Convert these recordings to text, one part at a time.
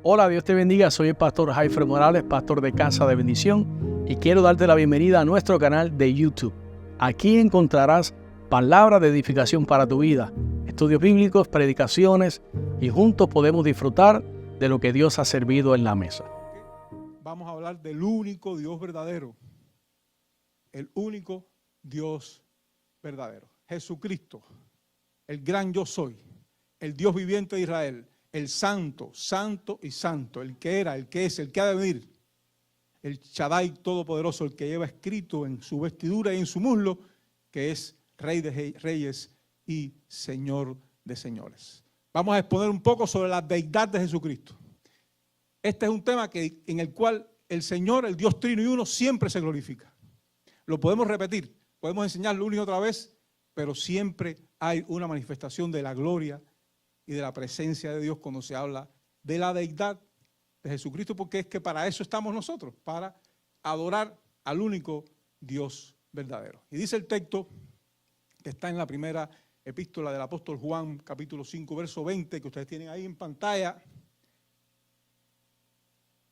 Hola, Dios te bendiga. Soy el pastor Jaifer Morales, pastor de Casa de Bendición, y quiero darte la bienvenida a nuestro canal de YouTube. Aquí encontrarás palabras de edificación para tu vida, estudios bíblicos, predicaciones, y juntos podemos disfrutar de lo que Dios ha servido en la mesa. Vamos a hablar del único Dios verdadero. El único Dios verdadero. Jesucristo, el gran yo soy, el Dios viviente de Israel, el santo, santo y santo, el que era, el que es, el que ha de venir, el Shaddai todopoderoso, el que lleva escrito en su vestidura y en su muslo, que es Rey de Reyes y Señor de señores. Vamos a exponer un poco sobre la deidad de Jesucristo. Este es un tema en el cual el Señor, el Dios Trino y Uno, siempre se glorifica. Lo podemos repetir, podemos enseñarlo una y otra vez, pero siempre hay una manifestación de la gloria y de la presencia de Dios cuando se habla de la deidad de Jesucristo, porque es que para eso estamos nosotros, para adorar al único Dios verdadero. Y dice el texto que está en la primera epístola del apóstol Juan, capítulo 5, verso 20, que ustedes tienen ahí en pantalla,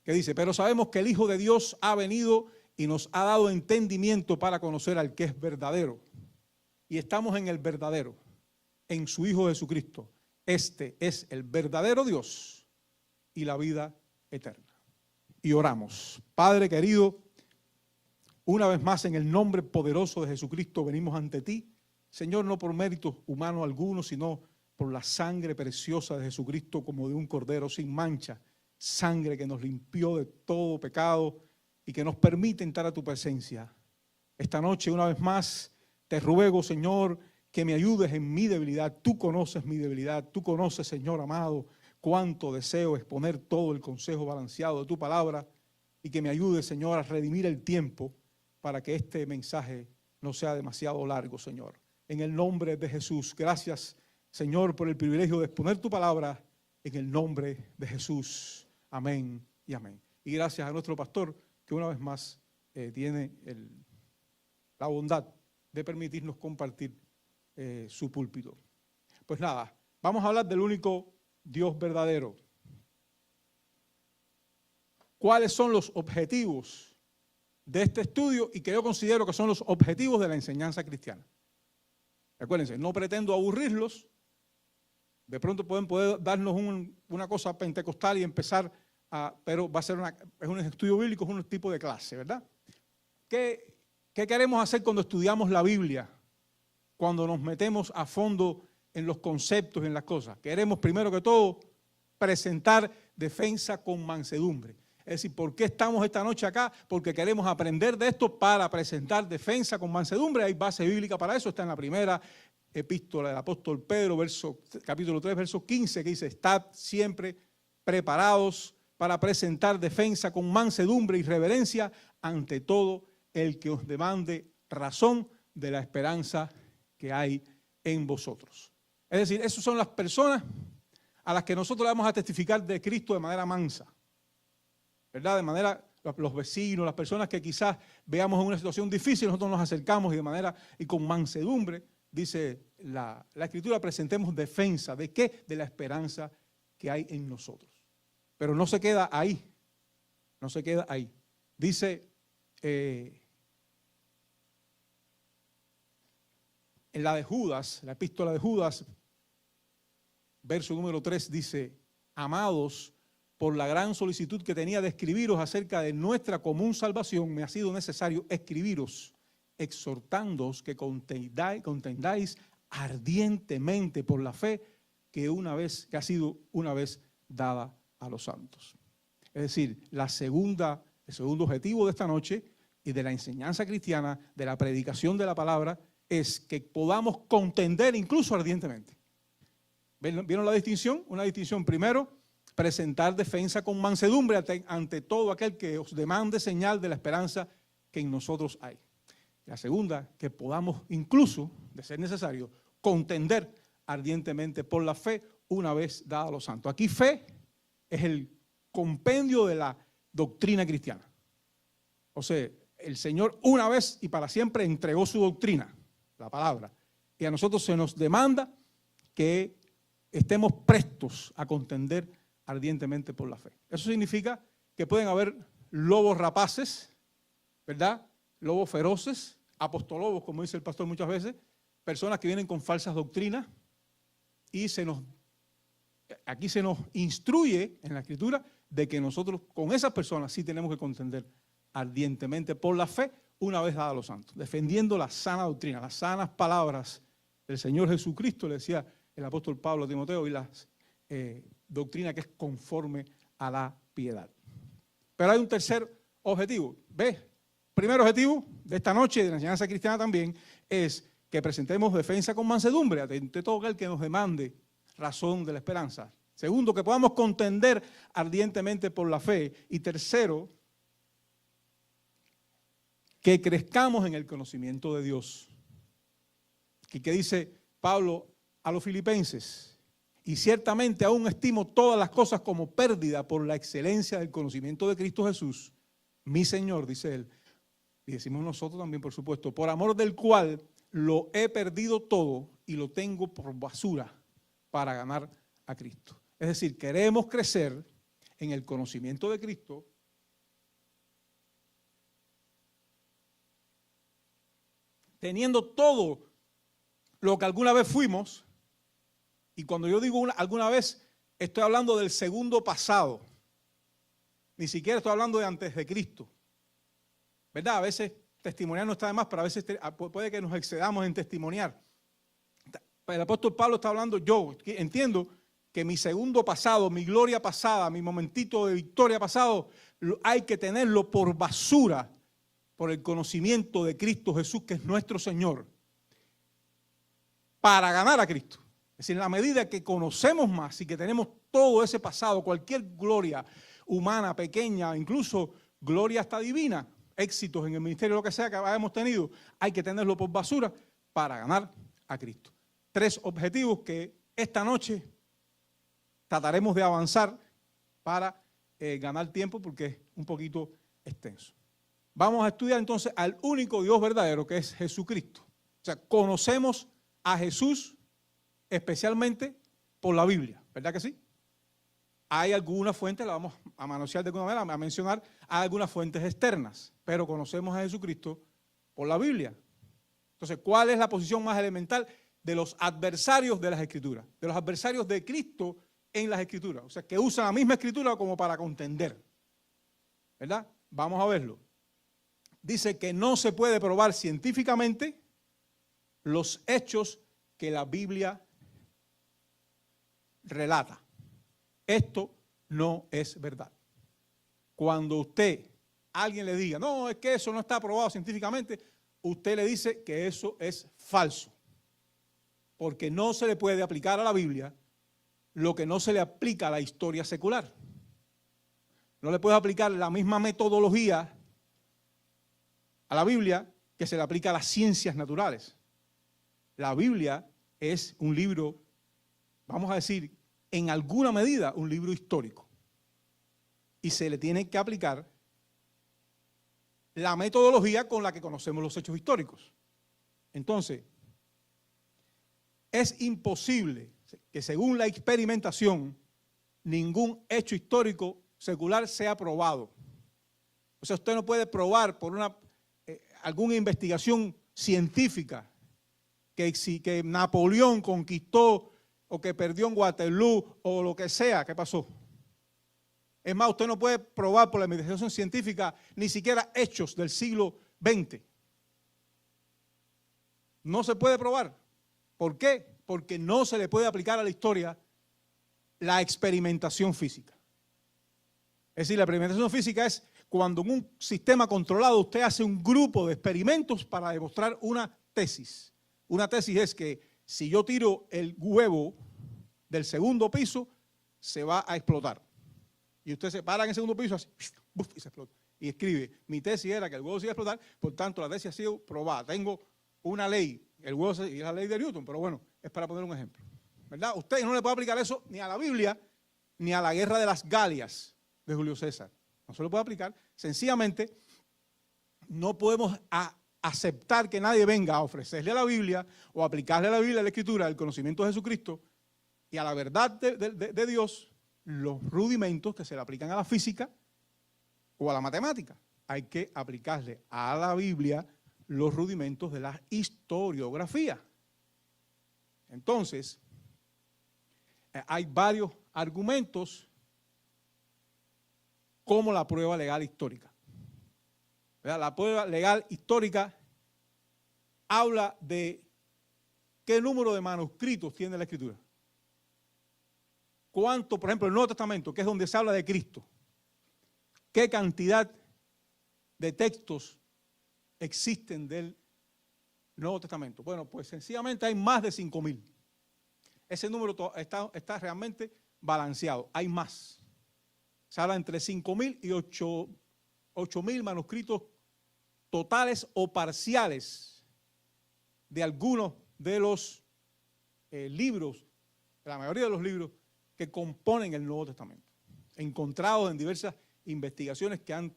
que dice: pero sabemos que el Hijo de Dios ha venido y nos ha dado entendimiento para conocer al que es verdadero. Y estamos en el verdadero, en su Hijo Jesucristo. Este es el verdadero Dios y la vida eterna. Y oramos. Padre querido, una vez más en el nombre poderoso de Jesucristo venimos ante ti. Señor, no por méritos humanos algunos, sino por la sangre preciosa de Jesucristo como de un cordero sin mancha. Sangre que nos limpió de todo pecado y que nos permite entrar a tu presencia. Esta noche, una vez más, te ruego, Señor, que me ayudes en mi debilidad. Tú conoces mi debilidad. Tú conoces, Señor amado, cuánto deseo exponer todo el consejo balanceado de tu palabra, y que me ayudes, Señor, a redimir el tiempo para que este mensaje no sea demasiado largo, Señor. En el nombre de Jesús, gracias, Señor, por el privilegio de exponer tu palabra en el nombre de Jesús. Amén y amén. Y gracias a nuestro pastor, que una vez más tiene la bondad de permitirnos compartir su púlpito. Pues nada, vamos a hablar del único Dios verdadero. ¿Cuáles son los objetivos de este estudio y que yo considero que son los objetivos de la enseñanza cristiana? Acuérdense, no pretendo aburrirlos. De pronto pueden poder darnos una cosa pentecostal y empezar pero va a ser es un estudio bíblico, es un tipo de clase, ¿verdad? ¿Qué queremos hacer cuando estudiamos la Biblia? Cuando nos metemos a fondo en los conceptos y en las cosas. Queremos primero que todo presentar defensa con mansedumbre. Es decir, ¿por qué estamos esta noche acá? Porque queremos aprender de esto para presentar defensa con mansedumbre. Hay base bíblica para eso, está en la primera epístola del apóstol Pedro, capítulo 3, verso 15, que dice: estad siempre preparados para presentar defensa con mansedumbre y reverencia ante todo el que os demande razón de la esperanza que hay en vosotros. Es decir, esas son las personas a las que nosotros le vamos a testificar de Cristo de manera mansa, ¿verdad? De manera, los vecinos, las personas que quizás veamos en una situación difícil, nosotros nos acercamos y con mansedumbre, dice la Escritura, presentemos defensa. ¿De qué? De la esperanza que hay en nosotros. Pero no se queda ahí, no se queda ahí. Dice en la de Judas, la epístola de Judas, verso número 3, dice: amados, por la gran solicitud que tenía de escribiros acerca de nuestra común salvación, me ha sido necesario escribiros, exhortándoos que contendáis ardientemente por la fe que ha sido una vez dada a los santos. Es decir, el segundo objetivo de esta noche y de la enseñanza cristiana, de la predicación de la palabra, es que podamos contender incluso ardientemente. ¿Vieron la distinción? Una distinción: primero, presentar defensa con mansedumbre ante todo aquel que os demande señal de la esperanza que en nosotros hay. La segunda, que podamos incluso, de ser necesario, contender ardientemente por la fe una vez dada a los santos. Aquí fe es el compendio de la doctrina cristiana. O sea, el Señor una vez y para siempre entregó su doctrina, la palabra. Y a nosotros se nos demanda que estemos prestos a contender ardientemente por la fe. Eso significa que pueden haber lobos rapaces, ¿verdad? Lobos feroces, apostolobos, como dice el pastor muchas veces, personas que vienen con falsas doctrinas y aquí se nos instruye en la Escritura de que nosotros con esas personas sí tenemos que contender ardientemente por la fe una vez dada a los santos, defendiendo la sana doctrina, las sanas palabras del Señor Jesucristo, le decía el apóstol Pablo a Timoteo, y la doctrina que es conforme a la piedad. Pero hay un tercer objetivo. ¿Ves? Primer objetivo de esta noche de la enseñanza cristiana también es que presentemos defensa con mansedumbre ante todo aquel que nos demande razón de la esperanza. Segundo, que podamos contender ardientemente por la fe. Y tercero, que crezcamos en el conocimiento de Dios. Y que dice Pablo a los filipenses: y ciertamente aún estimo todas las cosas como pérdida por la excelencia del conocimiento de Cristo Jesús, mi Señor, dice él. Y decimos nosotros también, por supuesto, por amor del cual lo he perdido todo y lo tengo por basura para ganar a Cristo. Es decir, queremos crecer en el conocimiento de Cristo, teniendo todo lo que alguna vez fuimos. Y cuando yo digo alguna vez, estoy hablando del segundo pasado. Ni siquiera estoy hablando de antes de Cristo. ¿Verdad? A veces testimoniar no está de más, pero a veces puede que nos excedamos en testimoniar. El apóstol Pablo está hablando, yo entiendo que mi segundo pasado, mi gloria pasada, mi momentito de victoria pasado, hay que tenerlo por basura, por el conocimiento de Cristo Jesús, que es nuestro Señor, para ganar a Cristo. Es decir, en la medida que conocemos más y que tenemos todo ese pasado, cualquier gloria humana, pequeña, incluso gloria hasta divina, éxitos en el ministerio, lo que sea que hayamos tenido, hay que tenerlo por basura para ganar a Cristo. 3 objetivos que esta noche trataremos de avanzar para ganar tiempo, porque es un poquito extenso. Vamos a estudiar entonces al único Dios verdadero, que es Jesucristo. O sea, conocemos a Jesús especialmente por la Biblia, ¿verdad que sí? Hay algunas fuentes, la vamos a manosear de alguna manera, a mencionar, hay algunas fuentes externas, pero conocemos a Jesucristo por la Biblia. Entonces, ¿cuál es la posición más elemental de los adversarios de las Escrituras? De los adversarios de Cristo en las Escrituras. O sea, que usan la misma Escritura como para contender. ¿Verdad? Vamos a verlo. Dice que no se puede probar científicamente los hechos que la Biblia relata. Esto no es verdad. Cuando alguien le diga, no, es que eso no está probado científicamente, usted le dice que eso es falso. Porque no se le puede aplicar a la Biblia lo que no se le aplica a la historia secular. No le puede aplicar la misma metodología a la Biblia que se le aplica a las ciencias naturales. La Biblia es un libro, vamos a decir, en alguna medida un libro histórico. Y se le tiene que aplicar la metodología con la que conocemos los hechos históricos. Entonces, es imposible que según la experimentación ningún hecho histórico secular sea probado. O sea, usted no puede probar por alguna investigación científica que Napoleón conquistó o que perdió en Waterloo o lo que sea que pasó. Es más, usted no puede probar por la investigación científica ni siquiera hechos del siglo XX. No se puede probar. ¿Por qué? Porque no se le puede aplicar a la historia la experimentación física. Es decir, la experimentación física es cuando en un sistema controlado usted hace un grupo de experimentos para demostrar una tesis. Una tesis es que si yo tiro el huevo del segundo piso, se va a explotar. Y usted se para en el segundo piso así, y se explota. Y escribe, mi tesis era que el huevo se iba a explotar, por tanto la tesis ha sido probada. Tengo una ley, y es la ley de Newton, pero bueno, es para poner un ejemplo. ¿Verdad? Usted no le puede aplicar eso ni a la Biblia, ni a la guerra de las Galias de Julio César. No se lo puede aplicar. Sencillamente, no podemos aceptar que nadie venga a ofrecerle a la Biblia o aplicarle a la Biblia, a la Escritura, el conocimiento de Jesucristo y a la verdad de Dios los rudimentos que se le aplican a la física o a la matemática. Hay que aplicarle a la Biblia los rudimentos de la historiografía. Entonces, hay varios argumentos como la prueba legal histórica. ¿Verdad? La prueba legal histórica habla de qué número de manuscritos tiene la Escritura. Cuánto, por ejemplo, el Nuevo Testamento, que es donde se habla de Cristo, qué cantidad de textos existen del Nuevo Testamento. Bueno, pues sencillamente hay más de 5,000. Ese número está realmente balanceado. Hay más. Se habla entre 5,000 y 8,000 manuscritos totales o parciales de algunos de los libros, la mayoría de los libros que componen el Nuevo Testamento, encontrados en diversas investigaciones que han,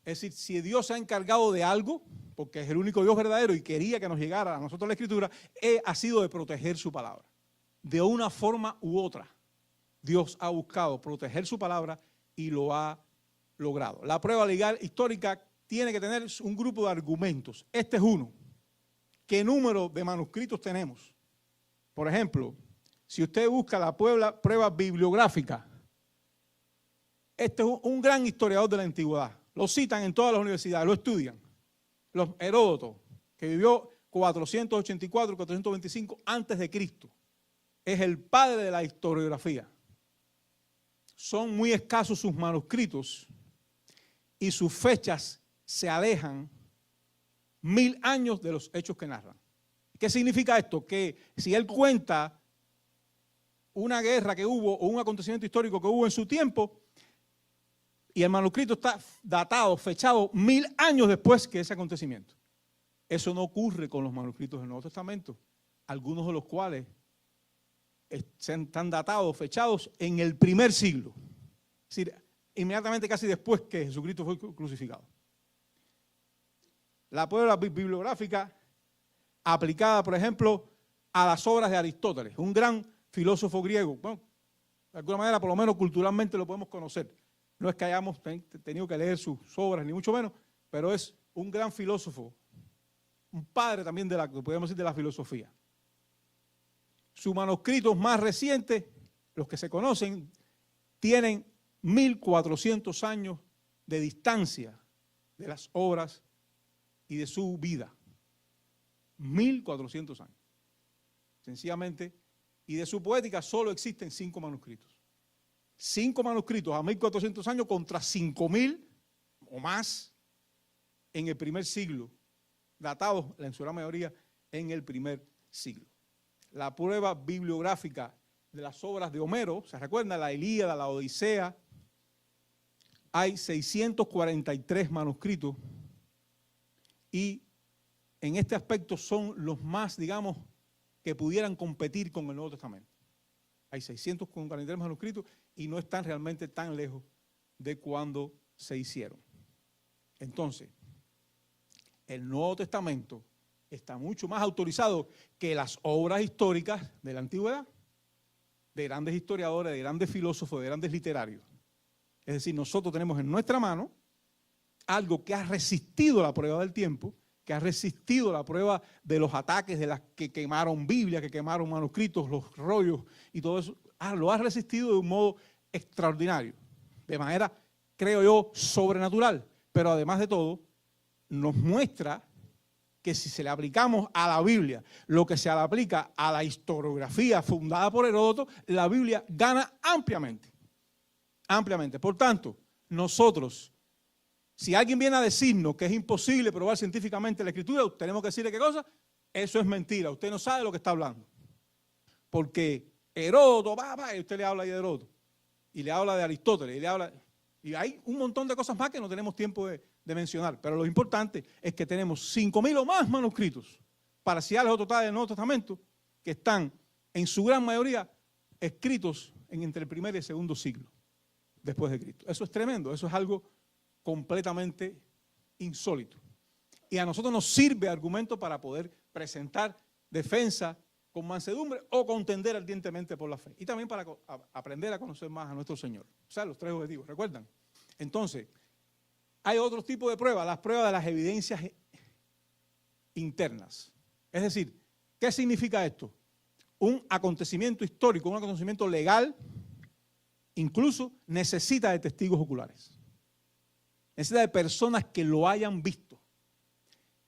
es decir, si Dios se ha encargado de algo, porque es el único Dios verdadero y quería que nos llegara a nosotros la Escritura, ha sido de proteger su palabra. De una forma u otra, Dios ha buscado proteger su palabra y lo ha logrado. La prueba legal histórica tiene que tener un grupo de argumentos. Este es uno. ¿Qué número de manuscritos tenemos? Por ejemplo, si usted busca la prueba bibliográfica, este es un gran historiador de la antigüedad. Lo citan en todas las universidades, lo estudian. Heródoto, que vivió 484, 425 antes de Cristo, es el padre de la historiografía. Son muy escasos sus manuscritos y sus fechas se alejan 1000 años de los hechos que narran. ¿Qué significa esto? Que si él cuenta una guerra que hubo o un acontecimiento histórico que hubo en su tiempo y el manuscrito está datado, fechado 1000 años después que ese acontecimiento. Eso no ocurre con los manuscritos del Nuevo Testamento, algunos de los cuales están datados, fechados en el primer siglo, es decir, inmediatamente casi después que Jesucristo fue crucificado. La prueba bibliográfica aplicada, por ejemplo, a las obras de Aristóteles, un gran filósofo griego. Bueno, de alguna manera, por lo menos culturalmente lo podemos conocer. No es que hayamos tenido que leer sus obras, ni mucho menos, pero es un gran filósofo, un padre también de la que podemos decir de la filosofía. Sus manuscritos más recientes, los que se conocen, tienen 1400 años de distancia de las obras y de su vida. 1400 años. Sencillamente, y de su poética solo existen 5 manuscritos. 5 manuscritos a 1400 años contra 5000 o más en el primer siglo, datados en su gran mayoría en el primer siglo. La prueba bibliográfica de las obras de Homero, ¿se recuerdan? La Ilíada, la Odisea, hay 643 manuscritos y en este aspecto son los más, digamos, que pudieran competir con el Nuevo Testamento. Hay 643 manuscritos y no están realmente tan lejos de cuando se hicieron. Entonces, el Nuevo Testamento está mucho más autorizado que las obras históricas de la antigüedad, de grandes historiadores, de grandes filósofos, de grandes literarios. Es decir, nosotros tenemos en nuestra mano algo que ha resistido la prueba del tiempo, que ha resistido la prueba de los ataques de las que quemaron Biblia, que quemaron manuscritos, los rollos y todo eso. Lo ha resistido de un modo extraordinario, de manera, creo yo, sobrenatural. Pero además de todo, nos muestra que si se le aplicamos a la Biblia lo que se le aplica a la historiografía fundada por Heródoto, la Biblia gana ampliamente. Ampliamente. Por tanto, nosotros, si alguien viene a decirnos que es imposible probar científicamente la Escritura, tenemos que decirle qué cosa. Eso es mentira. Usted no sabe de lo que está hablando. Porque Heródoto, y usted le habla ahí de Heródoto. Y le habla de Aristóteles. Y hay un montón de cosas más que no tenemos tiempo de mencionar. Pero lo importante es que tenemos 5000 o más manuscritos parciales o totales del Nuevo Testamento que están en su gran mayoría escritos entre el primer y el segundo siglo después de Cristo. Eso es tremendo. Eso es algo completamente insólito. Y a nosotros nos sirve argumento para poder presentar defensa con mansedumbre o contender ardientemente por la fe. Y también para aprender a conocer más a nuestro Señor. O sea, los 3 objetivos, ¿recuerdan? Entonces, hay otro tipo de pruebas, las pruebas de las evidencias internas. Es decir, ¿qué significa esto? Un acontecimiento histórico, un acontecimiento legal, incluso necesita de testigos oculares. Necesita de personas que lo hayan visto.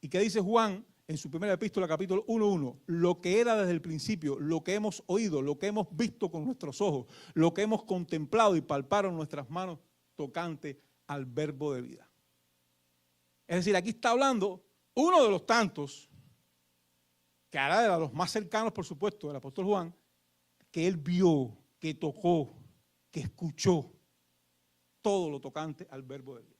¿Y qué dice Juan en su primera epístola, capítulo 1:1? Lo que era desde el principio, lo que hemos oído, lo que hemos visto con nuestros ojos, lo que hemos contemplado y palparon nuestras manos tocante al verbo de vida. Es decir, aquí está hablando uno de los tantos, que ahora era de los más cercanos, por supuesto, del apóstol Juan, que él vio, que tocó, que escuchó todo lo tocante al verbo de vida.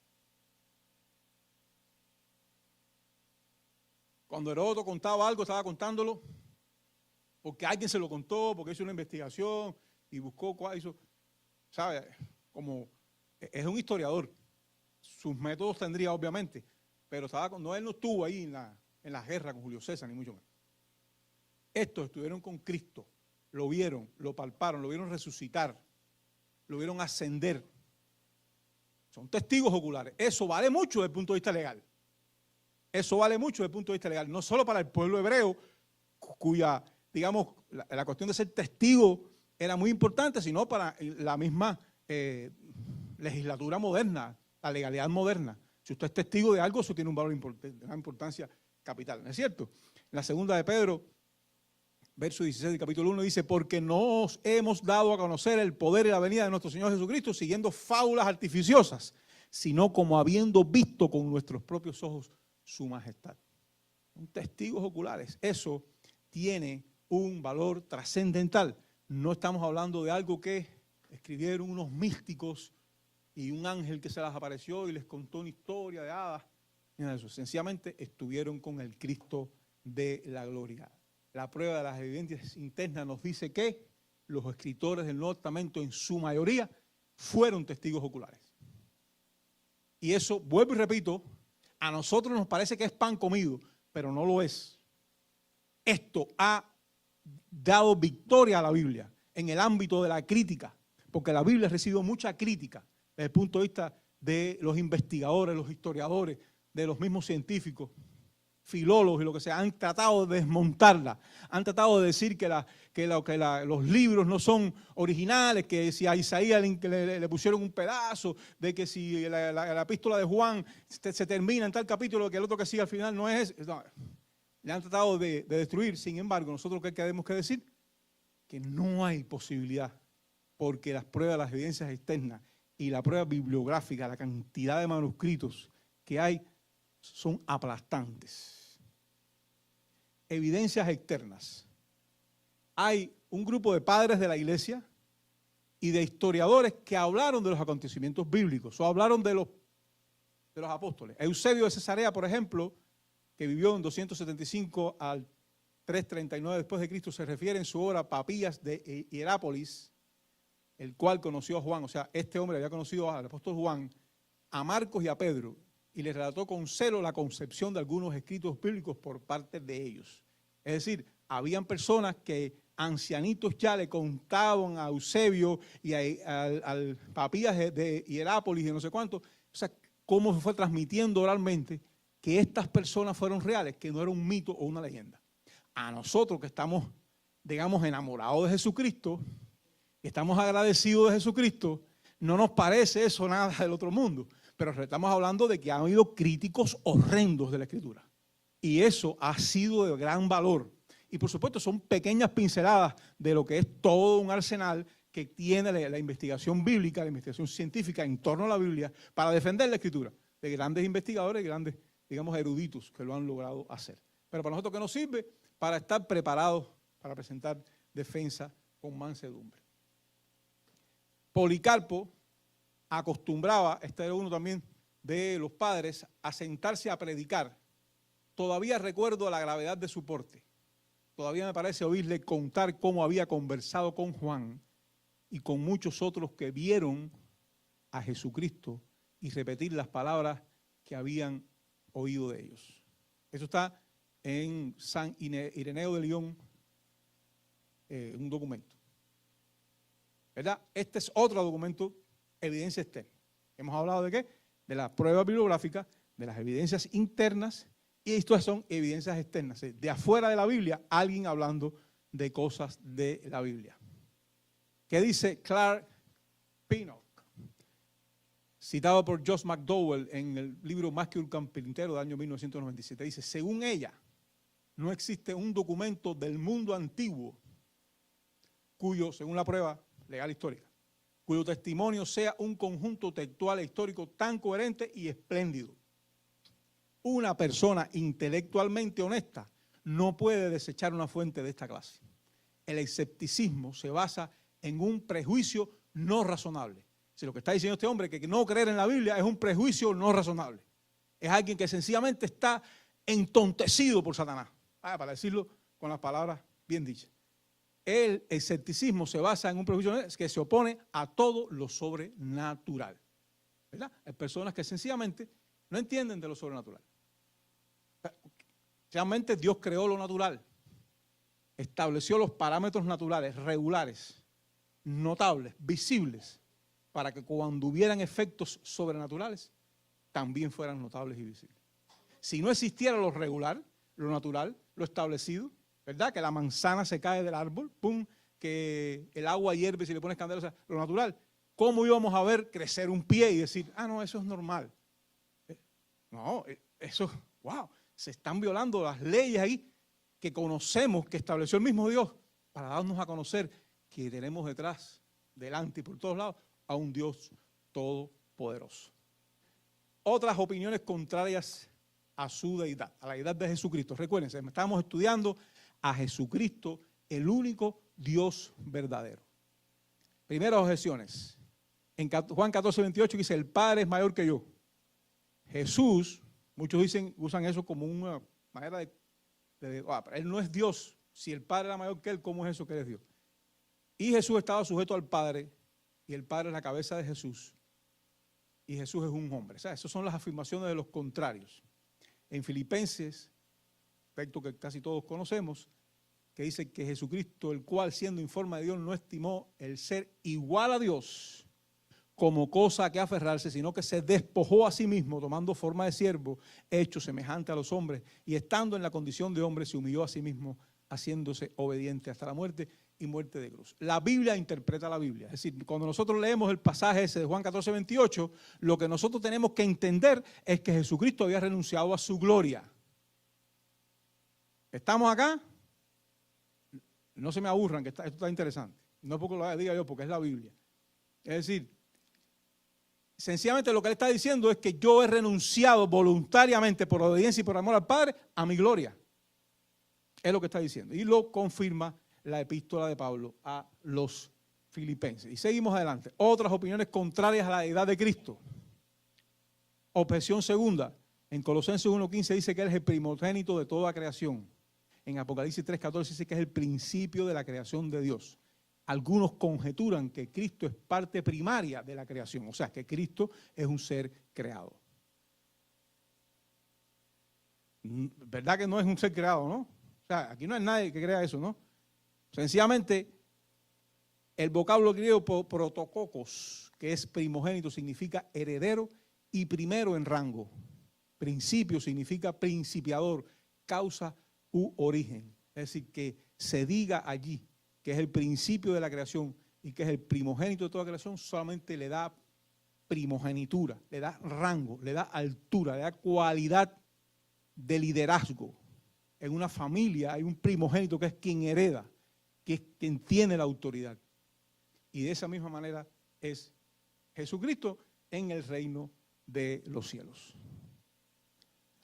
Cuando Heródoto contaba algo, estaba contándolo porque alguien se lo contó, porque hizo una investigación y buscó cuál hizo, ¿sabe? Como es un historiador, sus métodos tendría obviamente, pero él no estuvo ahí en la guerra con Julio César, ni mucho menos. Estos estuvieron con Cristo, lo vieron, lo palparon, lo vieron resucitar, lo vieron ascender. Son testigos oculares. Eso vale mucho desde el punto de vista legal. Eso vale mucho desde el punto de vista legal, no solo para el pueblo hebreo, cuya, digamos, la cuestión de ser testigo era muy importante, sino para la misma legislatura moderna, la legalidad moderna. Si usted es testigo de algo, eso tiene un valor importante, una importancia capital, ¿no es cierto? En la segunda de Pedro, verso 16 del capítulo 1 dice, porque no os hemos dado a conocer el poder y la venida de nuestro Señor Jesucristo siguiendo fábulas artificiosas, sino como habiendo visto con nuestros propios ojos su majestad. Son testigos oculares. Eso tiene un valor trascendental. No estamos hablando de algo que escribieron unos místicos y un ángel que se les apareció y les contó una historia de hadas. Mira eso. Sencillamente estuvieron con el Cristo de la gloria. La prueba de las evidencias internas nos dice que los escritores del Nuevo Testamento en su mayoría fueron testigos oculares. Y eso, vuelvo y repito, a nosotros nos parece que es pan comido, pero no lo es. Esto ha dado victoria a la Biblia en el ámbito de la crítica, porque la Biblia ha recibido mucha crítica desde el punto de vista de los investigadores, los historiadores, de los mismos científicos, filólogos y lo que sea, han tratado de desmontarla, han tratado de decir que los libros no son originales, que si a Isaías le pusieron un pedazo, de que si la epístola de Juan se termina en tal capítulo, que el otro que sigue al final no es ese. No, le han tratado de destruir. Sin embargo, nosotros ¿qué tenemos que decir? Que no hay posibilidad, porque las pruebas, las evidencias externas y la prueba bibliográfica, la cantidad de manuscritos que hay, son aplastantes. Evidencias externas. Hay un grupo de padres de la iglesia y de historiadores que hablaron de los acontecimientos bíblicos o hablaron de los apóstoles. Eusebio de Cesarea, por ejemplo, que vivió en 275 al 339 después de Cristo, se refiere en su obra Papías de Hierápolis, el cual conoció a Juan. O sea, este hombre había conocido al apóstol Juan, a Marcos y a Pedro, y les relató con celo la concepción de algunos escritos bíblicos por parte de ellos. Es decir, habían personas que ancianitos ya le contaban a Eusebio y al Papías de Hierápolis y no sé cuánto, o sea, cómo se fue transmitiendo oralmente que estas personas fueron reales, que no era un mito o una leyenda. A nosotros que estamos, digamos, enamorados de Jesucristo, que estamos agradecidos de Jesucristo, no nos parece eso nada del otro mundo. Pero estamos hablando de que han habido críticos horrendos de la Escritura. Y eso ha sido de gran valor. Y por supuesto son pequeñas pinceladas de lo que es todo un arsenal que tiene la investigación bíblica, la investigación científica en torno a la Biblia para defender la Escritura. De grandes investigadores y grandes, digamos, eruditos que lo han logrado hacer. Pero para nosotros, ¿qué nos sirve? Para estar preparados para presentar defensa con mansedumbre. Policarpo acostumbraba, este era uno también de los padres, a sentarse a predicar. Todavía recuerdo la gravedad de su porte. Todavía me parece oírle contar cómo había conversado con Juan y con muchos otros que vieron a Jesucristo y repetir las palabras que habían oído de ellos. Eso está en San Ireneo de León, un documento. ¿Verdad? Este es otro documento, evidencia externa. Hemos hablado de qué? De la prueba bibliográfica, de las evidencias internas, y estas son evidencias externas. De afuera de la Biblia, alguien hablando de cosas de la Biblia. ¿Qué dice Clark Pinnock? Citado por Josh McDowell en el libro Más que un carpintero del año 1997. Dice, según ella, no existe un documento del mundo antiguo cuyo, según la prueba legal histórica, cuyo testimonio sea un conjunto textual e histórico tan coherente y espléndido. Una persona intelectualmente honesta no puede desechar una fuente de esta clase. El escepticismo se basa en un prejuicio no razonable. Si lo que está diciendo este hombre, que no creer en la Biblia es un prejuicio no razonable. Es alguien que sencillamente está entontecido por Satanás. Para decirlo con las palabras bien dichas. El escepticismo se basa en un prejuicio que se opone a todo lo sobrenatural. ¿Verdad? Hay personas que sencillamente no entienden de lo sobrenatural. Realmente Dios creó lo natural. Estableció los parámetros naturales, regulares, notables, visibles, para que cuando hubieran efectos sobrenaturales, también fueran notables y visibles. Si no existiera lo regular, lo natural, lo establecido, ¿verdad? Que la manzana se cae del árbol, ¡pum! Que el agua hierve si le pones candela, o sea, lo natural. ¿Cómo íbamos a ver crecer un pie y decir, no, eso es normal? No, eso, wow, se están violando las leyes ahí que conocemos, que estableció el mismo Dios, para darnos a conocer que tenemos detrás, delante y por todos lados, a un Dios todopoderoso. Otras opiniones contrarias a su deidad, a la deidad de Jesucristo. Recuérdense, estábamos estudiando a Jesucristo, el único Dios verdadero. Primeras objeciones. En Juan 14:28 dice, el Padre es mayor que yo. Jesús, muchos usan eso como una manera de pero él no es Dios. Si el Padre era mayor que él, ¿cómo es eso que él es Dios? Y Jesús estaba sujeto al Padre, y el Padre es la cabeza de Jesús, y Jesús es un hombre. O sea, esas son las afirmaciones de los contrarios. En Filipenses, texto que casi todos conocemos, que dice que Jesucristo, el cual siendo en forma de Dios, no estimó el ser igual a Dios como cosa a que aferrarse, sino que se despojó a sí mismo, tomando forma de siervo, hecho semejante a los hombres, y estando en la condición de hombre, se humilló a sí mismo, haciéndose obediente hasta la muerte y muerte de cruz. La Biblia interpreta la Biblia. Es decir, cuando nosotros leemos el pasaje ese de Juan 14:28, lo que nosotros tenemos que entender es que Jesucristo había renunciado a su gloria. ¿Estamos acá? No se me aburran, que esto está interesante. No es porque lo diga yo, porque es la Biblia. Es decir, sencillamente lo que él está diciendo es que yo he renunciado voluntariamente por obediencia y por amor al Padre a mi gloria. Es lo que está diciendo. Y lo confirma la epístola de Pablo a los filipenses. Y seguimos adelante. Otras opiniones contrarias a la deidad de Cristo. Objeción segunda. En Colosenses 1:15 dice que él es el primogénito de toda creación. En Apocalipsis 3:14 dice que es el principio de la creación de Dios. Algunos conjeturan que Cristo es parte primaria de la creación, o sea, que Cristo es un ser creado. ¿Verdad que no es un ser creado, no? O sea, aquí no hay nadie que crea eso, ¿no? Sencillamente, el vocablo griego protokokos, que es primogénito, significa heredero y primero en rango. Principio significa principiador, causa u origen. Es decir, que se diga allí que es el principio de la creación y que es el primogénito de toda la creación, solamente le da primogenitura, le da rango, le da altura, le da cualidad de liderazgo. En una familia hay un primogénito que es quien hereda, que es quien tiene la autoridad. Y de esa misma manera es Jesucristo en el reino de los cielos.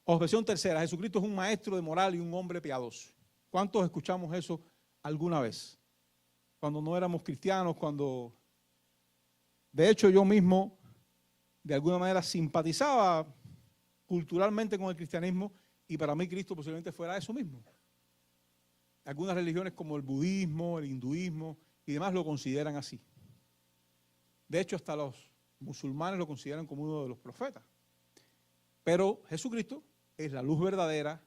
Objeción tercera, Jesucristo es un maestro de moral y un hombre piadoso. ¿Cuántos escuchamos eso alguna vez? Cuando no éramos cristianos, cuando de hecho yo mismo de alguna manera simpatizaba culturalmente con el cristianismo y para mí Cristo posiblemente fuera eso mismo. Algunas religiones como el budismo, el hinduismo y demás lo consideran así. De hecho hasta los musulmanes lo consideran como uno de los profetas. Pero Jesucristo es la luz verdadera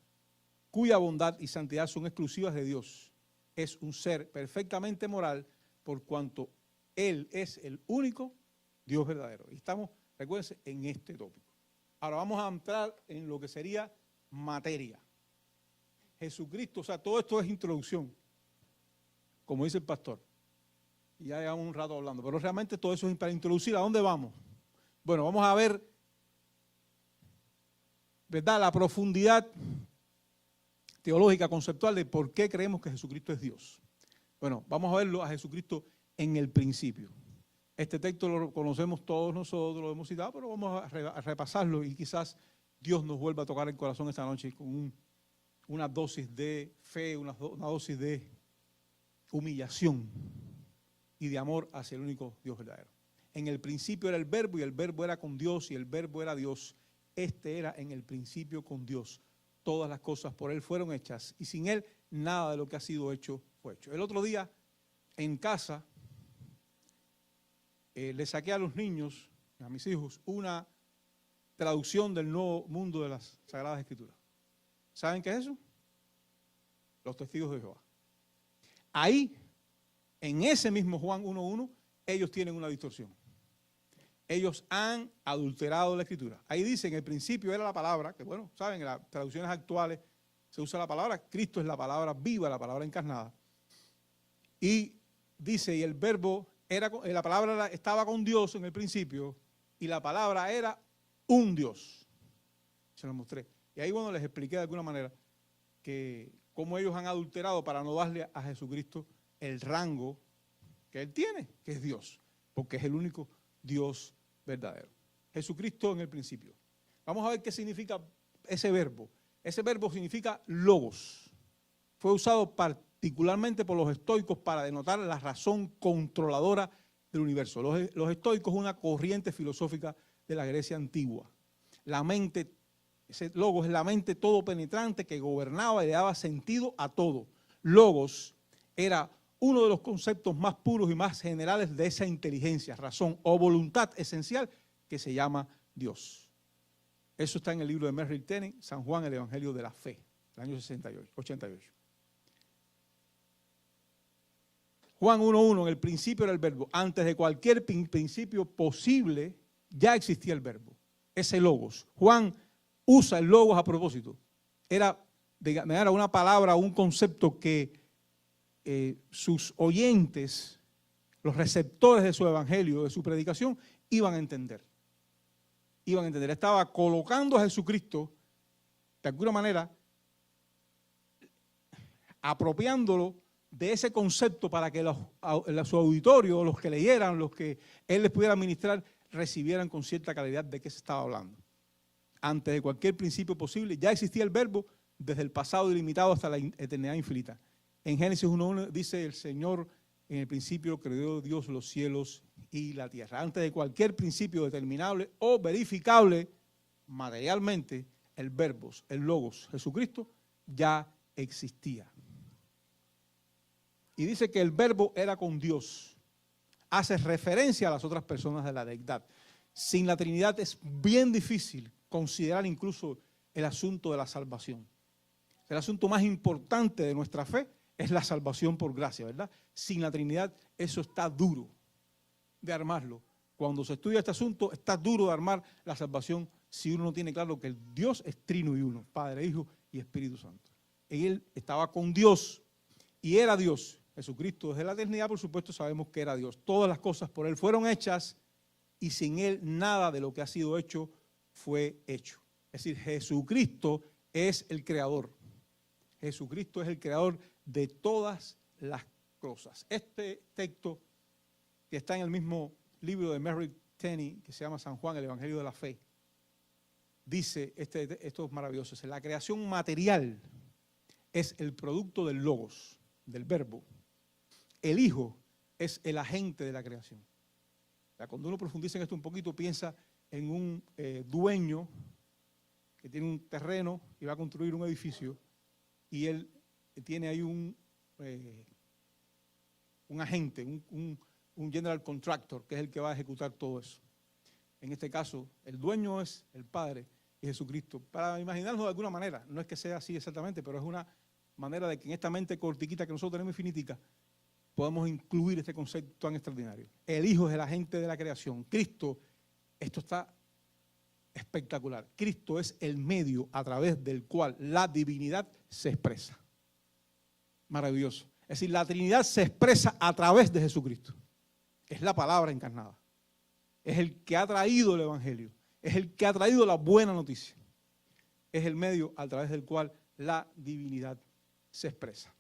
cuya bondad y santidad son exclusivas de Dios. es un ser perfectamente moral por cuanto Él es el único Dios verdadero. Y estamos, recuérdense, en este tópico. Ahora vamos a entrar en lo que sería materia. Jesucristo, o sea, todo esto es introducción, como dice el pastor. Y ya llevamos un rato hablando, pero realmente todo eso es para introducir. ¿A dónde vamos? Bueno, vamos a ver, ¿verdad?, la profundidad teológica, conceptual de por qué creemos que Jesucristo es Dios. Bueno, vamos a verlo a Jesucristo en el principio. Este texto lo conocemos todos nosotros, lo hemos citado, pero vamos a repasarlo y quizás Dios nos vuelva a tocar el corazón esta noche con una dosis de fe, una dosis de humillación y de amor hacia el único Dios verdadero. En el principio era el verbo y el verbo era con Dios y el verbo era Dios. Este era en el principio con Dios. Todas las cosas por Él fueron hechas y sin Él nada de lo que ha sido hecho fue hecho. El otro día en casa le saqué a los niños, a mis hijos, una traducción del Nuevo Mundo de las Sagradas Escrituras. ¿Saben qué es eso? Los testigos de Jehová. Ahí, en ese mismo Juan 1:1, ellos tienen una distorsión. Ellos han adulterado la Escritura. Ahí dice, en el principio era la palabra, que bueno, saben, en las traducciones actuales se usa la palabra, Cristo es la palabra viva, la palabra encarnada. Y dice, y el verbo, la palabra estaba con Dios en el principio, y la palabra era un Dios. Se los mostré. Y ahí, bueno, les expliqué de alguna manera que cómo ellos han adulterado para no darle a Jesucristo el rango que Él tiene, que es Dios, porque es el único Dios verdadero. Jesucristo en el principio. Vamos a ver qué significa ese verbo. Ese verbo significa logos. Fue usado particularmente por los estoicos para denotar la razón controladora del universo. Los estoicos, una corriente filosófica de la Grecia antigua. La mente, ese logos es la mente todo penetrante que gobernaba y le daba sentido a todo. Logos era uno de los conceptos más puros y más generales de esa inteligencia, razón o voluntad esencial que se llama Dios. Eso está en el libro de Merrill Tenney, San Juan, el Evangelio de la Fe, del año 88. Juan 1:1, en el principio era el verbo. Antes de cualquier principio posible ya existía el verbo. Ese logos. Juan usa el logos a propósito. Era una palabra, un concepto que sus oyentes, los receptores de su evangelio, de su predicación, iban a entender. Estaba colocando a Jesucristo, de alguna manera, apropiándolo de ese concepto para que su auditorio, los que leyeran, los que Él les pudiera ministrar, recibieran con cierta calidad de qué se estaba hablando. Antes de cualquier principio posible, ya existía el verbo desde el pasado ilimitado hasta la eternidad infinita. En Génesis 1:1 dice el Señor, en el principio creó Dios los cielos y la tierra. Antes de cualquier principio determinable o verificable materialmente, el verbo, el logos, Jesucristo, ya existía. Y dice que el verbo era con Dios. Hace referencia a las otras personas de la deidad. Sin la Trinidad es bien difícil considerar incluso el asunto de la salvación. El asunto más importante de nuestra fe es la salvación por gracia, ¿verdad? Sin la Trinidad eso está duro de armarlo. Cuando se estudia este asunto está duro de armar la salvación si uno no tiene claro que el Dios es trino y uno, Padre, Hijo y Espíritu Santo. Él estaba con Dios y era Dios. Jesucristo desde la eternidad, por supuesto, sabemos que era Dios. Todas las cosas por Él fueron hechas y sin Él nada de lo que ha sido hecho fue hecho. Es decir, Jesucristo es el creador. Jesucristo es el creador de todas las cosas. Este texto que está en el mismo libro de Merrill Tenney, que se llama San Juan, el Evangelio de la Fe, dice, esto es maravilloso, la creación material es el producto del logos, del verbo. El Hijo es el agente de la creación. O sea, cuando uno profundiza en esto un poquito, piensa en un dueño que tiene un terreno y va a construir un edificio y él tiene ahí un agente, un general contractor, que es el que va a ejecutar todo eso. En este caso, el dueño es el Padre y Jesucristo. Para imaginarlo de alguna manera, no es que sea así exactamente, pero es una manera de que en esta mente cortiquita que nosotros tenemos infinitica, podemos incluir este concepto tan extraordinario. El Hijo es el agente de la creación. Cristo, esto está espectacular. Cristo es el medio a través del cual la divinidad se expresa. Maravilloso. Es decir, la Trinidad se expresa a través de Jesucristo. Es la palabra encarnada. Es el que ha traído el Evangelio. Es el que ha traído la buena noticia. Es el medio a través del cual la divinidad se expresa.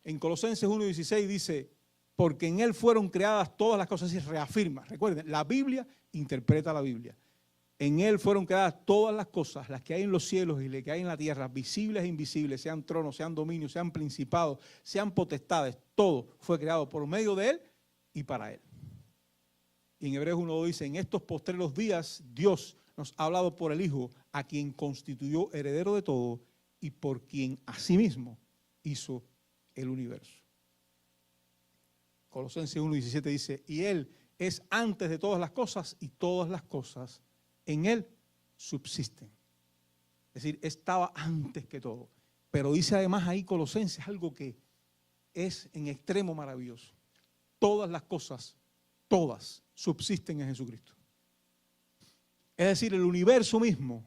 En Colosenses 1:16 dice, porque en Él fueron creadas todas las cosas, y reafirma. Recuerden, la Biblia interpreta la Biblia. En Él fueron creadas todas las cosas, las que hay en los cielos y las que hay en la tierra, visibles e invisibles, sean tronos, sean dominios, sean principados, sean potestades, todo fue creado por medio de Él y para Él. Y en Hebreos 1:2 dice, en estos postreros días Dios nos ha hablado por el Hijo, a quien constituyó heredero de todo y por quien asimismo hizo el universo. Colosenses 1:17 dice, y Él es antes de todas las cosas y todas las cosas en Él subsisten. Es decir, estaba antes que todo. Pero dice además ahí Colosenses algo que es en extremo maravilloso. Todas las cosas, todas, subsisten en Jesucristo. Es decir, el universo mismo,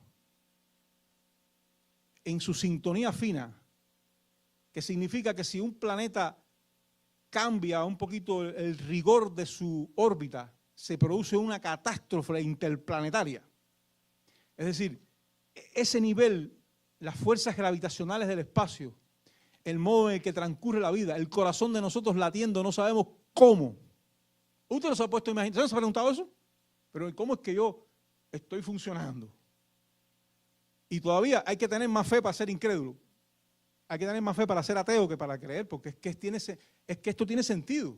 en su sintonía fina, que significa que si un planeta cambia un poquito el rigor de su órbita, se produce una catástrofe interplanetaria. Es decir, ese nivel, las fuerzas gravitacionales del espacio, el modo en el que transcurre la vida, el corazón de nosotros latiendo, no sabemos cómo. ¿Usted no se ha puesto a imaginar? ¿Usted no se ha preguntado eso? Pero ¿cómo es que yo estoy funcionando? Y todavía hay que tener más fe para ser incrédulo. Hay que tener más fe para ser ateo que para creer, porque es que esto tiene sentido.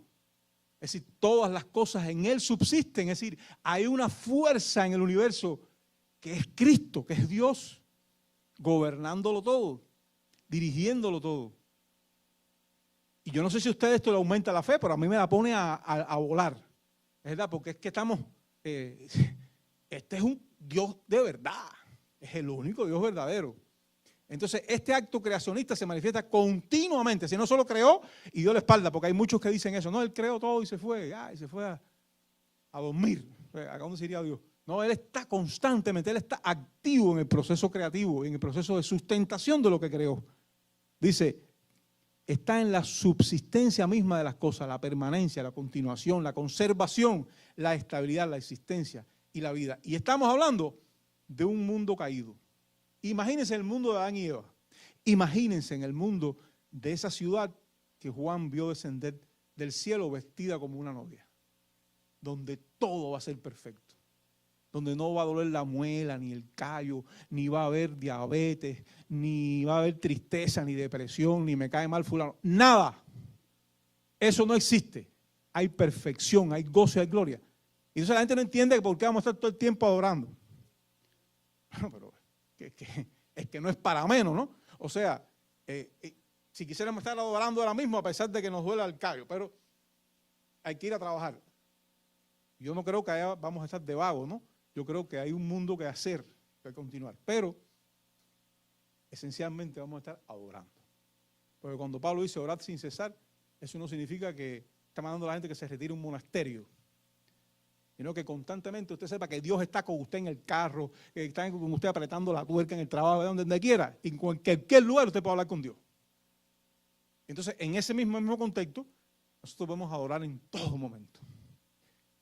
Es decir, todas las cosas en Él subsisten. Es decir, hay una fuerza en el universo que es Cristo, que es Dios, gobernándolo todo, dirigiéndolo todo. Y yo no sé si a ustedes esto le aumenta la fe, pero a mí me la pone a volar. Es verdad, porque es que estamos, este es un Dios de verdad, es el único Dios verdadero. Entonces, este acto creacionista se manifiesta continuamente. Si no solo creó y dio la espalda, porque hay muchos que dicen eso. No, Él creó todo y se fue, a dormir. ¿A dónde se iría Dios? No, Él está constantemente, Él está activo en el proceso creativo, en el proceso de sustentación de lo que creó. Dice, está en la subsistencia misma de las cosas, la permanencia, la continuación, la conservación, la estabilidad, la existencia y la vida. Y estamos hablando de un mundo caído. Imagínense el mundo de Adán y Eva. Imagínense en el mundo de esa ciudad que Juan vio descender del cielo vestida como una novia, donde todo va a ser perfecto, donde no va a doler la muela, ni el callo, ni va a haber diabetes, ni va a haber tristeza, ni depresión, ni me cae mal fulano. Nada. Eso no existe. Hay perfección, hay gozo, hay gloria. Y entonces la gente no entiende por qué vamos a estar todo el tiempo adorando. Bueno, pero es que no es para menos, ¿no? O sea, si quisiéramos estar adorando ahora mismo, a pesar de que nos duela el callo, pero hay que ir a trabajar. Yo no creo que allá vamos a estar de vago, ¿no? Yo creo que hay un mundo que hacer, que continuar. Pero, esencialmente vamos a estar adorando. Porque cuando Pablo dice orad sin cesar, eso no significa que está mandando a la gente que se retire a un monasterio, sino que constantemente usted sepa que Dios está con usted en el carro, que está con usted apretando la tuerca en el trabajo, donde quiera. En cualquier lugar usted puede hablar con Dios. Entonces, en ese mismo contexto, nosotros podemos adorar en todo momento.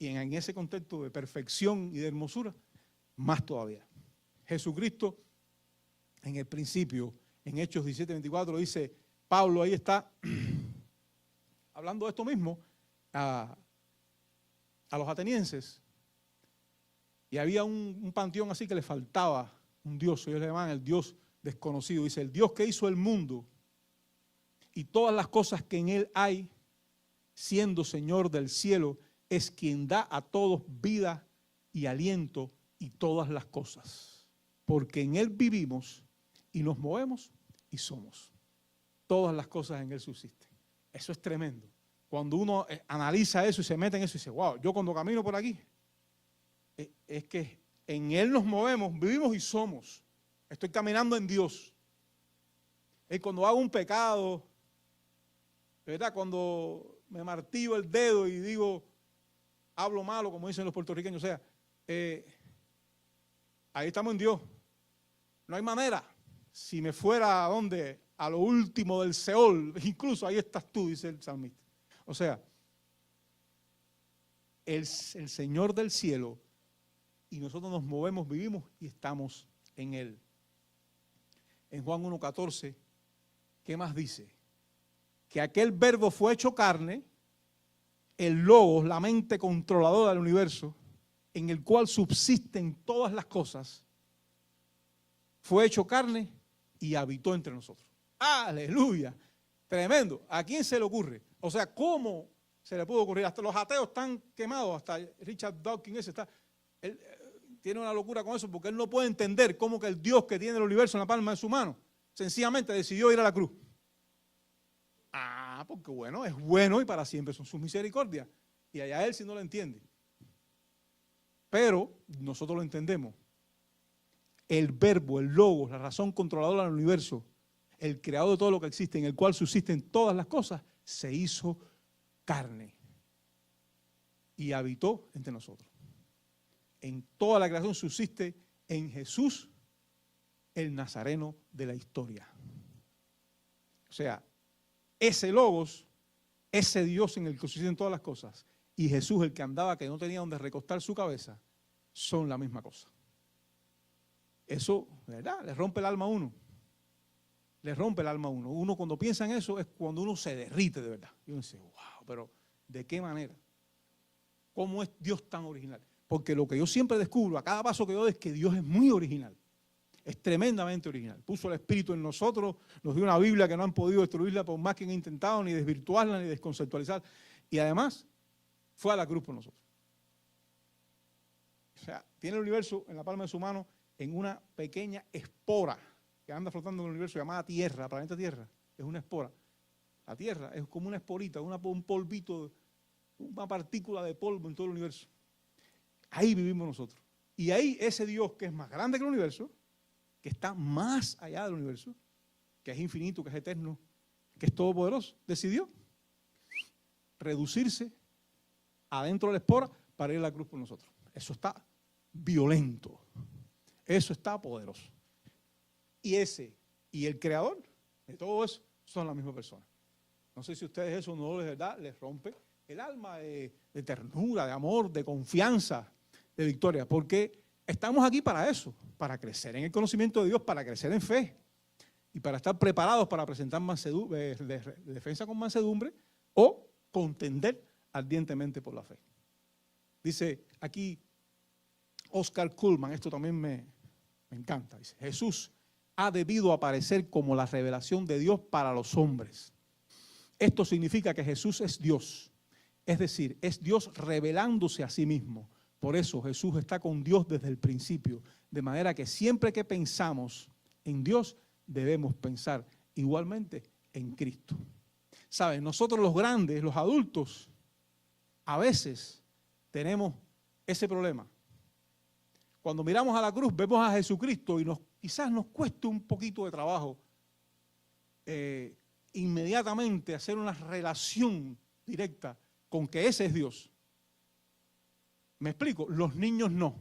Y en ese contexto de perfección y de hermosura, más todavía. Jesucristo, en el principio, en Hechos 17:24, dice, Pablo ahí está hablando de esto mismo a los atenienses, y había un panteón así que le faltaba un dios, ellos le llamaban el Dios desconocido. Dice, el Dios que hizo el mundo y todas las cosas que en él hay, siendo Señor del cielo, es quien da a todos vida y aliento y todas las cosas, porque en él vivimos y nos movemos y somos. Todas las cosas en él subsisten. Eso es tremendo. Cuando uno analiza eso y se mete en eso y dice, wow, yo cuando camino por aquí, es que en Él nos movemos, vivimos y somos. Estoy caminando en Dios. Es cuando hago un pecado, ¿verdad? Cuando me martillo el dedo y digo, hablo malo, como dicen los puertorriqueños. O sea, ahí estamos en Dios. No hay manera. Si me fuera a donde, a lo último del Seol, incluso ahí estás tú, dice el salmista. O sea, el Señor del cielo, y nosotros nos movemos, vivimos y estamos en Él. En Juan 1:14, ¿qué más dice? Que aquel verbo fue hecho carne, el Logos, la mente controladora del universo, en el cual subsisten todas las cosas, fue hecho carne y habitó entre nosotros. ¡Aleluya! Tremendo. ¿A quién se le ocurre? O sea, ¿cómo se le pudo ocurrir? Hasta los ateos están quemados, hasta Richard Dawkins ese está. Él tiene una locura con eso porque él no puede entender cómo que el Dios que tiene el universo en la palma de su mano sencillamente decidió ir a la cruz. Porque bueno, es bueno y para siempre son sus misericordias. Y allá él si no lo entiende. Pero nosotros lo entendemos. El verbo, el logos, la razón controladora del universo, el creador de todo lo que existe, en el cual subsisten todas las cosas, se hizo carne y habitó entre nosotros. En toda la creación subsiste en Jesús, el Nazareno de la historia. O sea, ese logos, ese Dios en el que subsisten todas las cosas, y Jesús, el que andaba, que no tenía donde recostar su cabeza, son la misma cosa. Eso, ¿verdad? Le rompe el alma a uno. Le rompe el alma a uno. Uno cuando piensa en eso es cuando uno se derrite de verdad. Y uno dice, wow, pero ¿de qué manera? ¿Cómo es Dios tan original? Porque lo que yo siempre descubro a cada paso que doy es que Dios es muy original. Es tremendamente original. Puso el Espíritu en nosotros, nos dio una Biblia que no han podido destruirla por más que han intentado, ni desvirtuarla, ni desconceptualizar. Y además, fue a la cruz por nosotros. O sea, tiene el universo en la palma de su mano en una pequeña espora que anda flotando en el universo llamada Tierra, planeta Tierra. Es una espora. La Tierra es como una esporita, un polvito, una partícula de polvo en todo el universo. Ahí vivimos nosotros. Y ahí ese Dios que es más grande que el universo, que está más allá del universo, que es infinito, que es eterno, que es todopoderoso, decidió reducirse adentro de la espora para ir a la cruz por nosotros. Eso está violento. Eso está poderoso. Y ese y el creador de todo eso son la misma persona. No sé si a ustedes eso no les rompe el alma de ternura, de amor, de confianza, de victoria. Porque estamos aquí para eso, para crecer en el conocimiento de Dios, para crecer en fe y para estar preparados para presentar defensa con mansedumbre o contender ardientemente por la fe. Dice aquí Oscar Cullmann, esto también me encanta, dice, Jesús ha debido aparecer como la revelación de Dios para los hombres. Esto significa que Jesús es Dios, es decir, es Dios revelándose a sí mismo. Por eso Jesús está con Dios desde el principio, de manera que siempre que pensamos en Dios, debemos pensar igualmente en Cristo. ¿Saben? Nosotros los grandes, los adultos, a veces tenemos ese problema. Cuando miramos a la cruz, vemos a Jesucristo y quizás nos cueste un poquito de trabajo inmediatamente hacer una relación directa con que ese es Dios. ¿Me explico? Los niños no.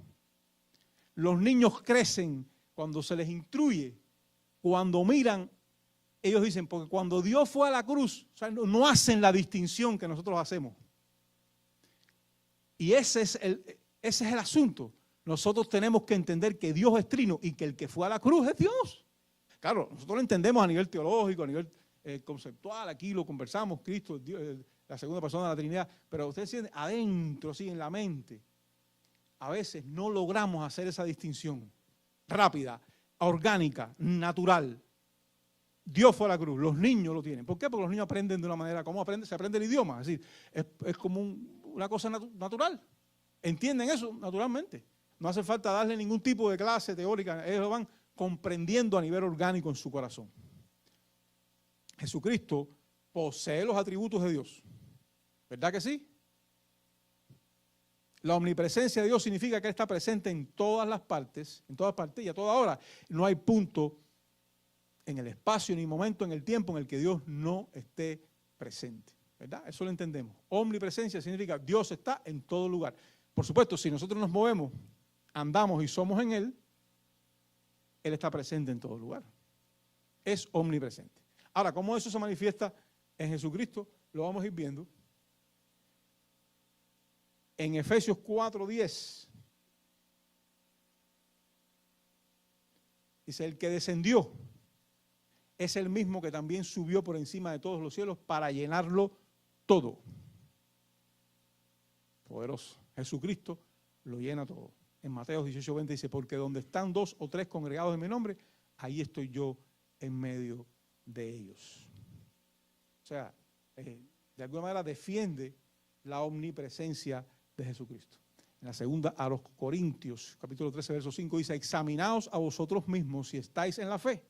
Los niños crecen cuando se les instruye, cuando miran, ellos dicen, porque cuando Dios fue a la cruz, o sea, no hacen la distinción que nosotros hacemos. Y ese es el asunto. Nosotros tenemos que entender que Dios es trino y que el que fue a la cruz es Dios. Claro, nosotros lo entendemos a nivel teológico, a nivel conceptual, aquí lo conversamos, Cristo, Dios, la segunda persona de la Trinidad, pero ustedes sienten adentro, sí, en la mente, a veces no logramos hacer esa distinción rápida, orgánica, natural. Dios fue a la cruz, los niños lo tienen. ¿Por qué? Porque los niños aprenden de una manera, ¿cómo aprenden? Se aprende el idioma, es decir, es como una cosa natural. ¿Entienden eso? Naturalmente. No hace falta darle ningún tipo de clase teórica, ellos lo van comprendiendo a nivel orgánico en su corazón. Jesucristo posee los atributos de Dios. ¿Verdad que sí? La omnipresencia de Dios significa que Él está presente en todas las partes y a toda hora. No hay punto en el espacio ni momento en el tiempo en el que Dios no esté presente, ¿verdad? Eso lo entendemos. Omnipresencia significa Dios está en todo lugar. Por supuesto, si nosotros nos movemos, andamos y somos en Él, Él está presente en todo lugar. Es omnipresente. Ahora, ¿cómo eso se manifiesta en Jesucristo? Lo vamos a ir viendo. En Efesios 4:10 dice, el que descendió es el mismo que también subió por encima de todos los cielos para llenarlo todo. Poderoso. Jesucristo lo llena todo. En Mateo 18:20 dice, porque donde están 2 o 3 congregados en mi nombre, ahí estoy yo en medio de ellos. O sea, de alguna manera defiende la omnipresencia de Jesucristo. En la segunda a los Corintios, capítulo 13, verso 5, dice, examinaos a vosotros mismos si estáis en la fe.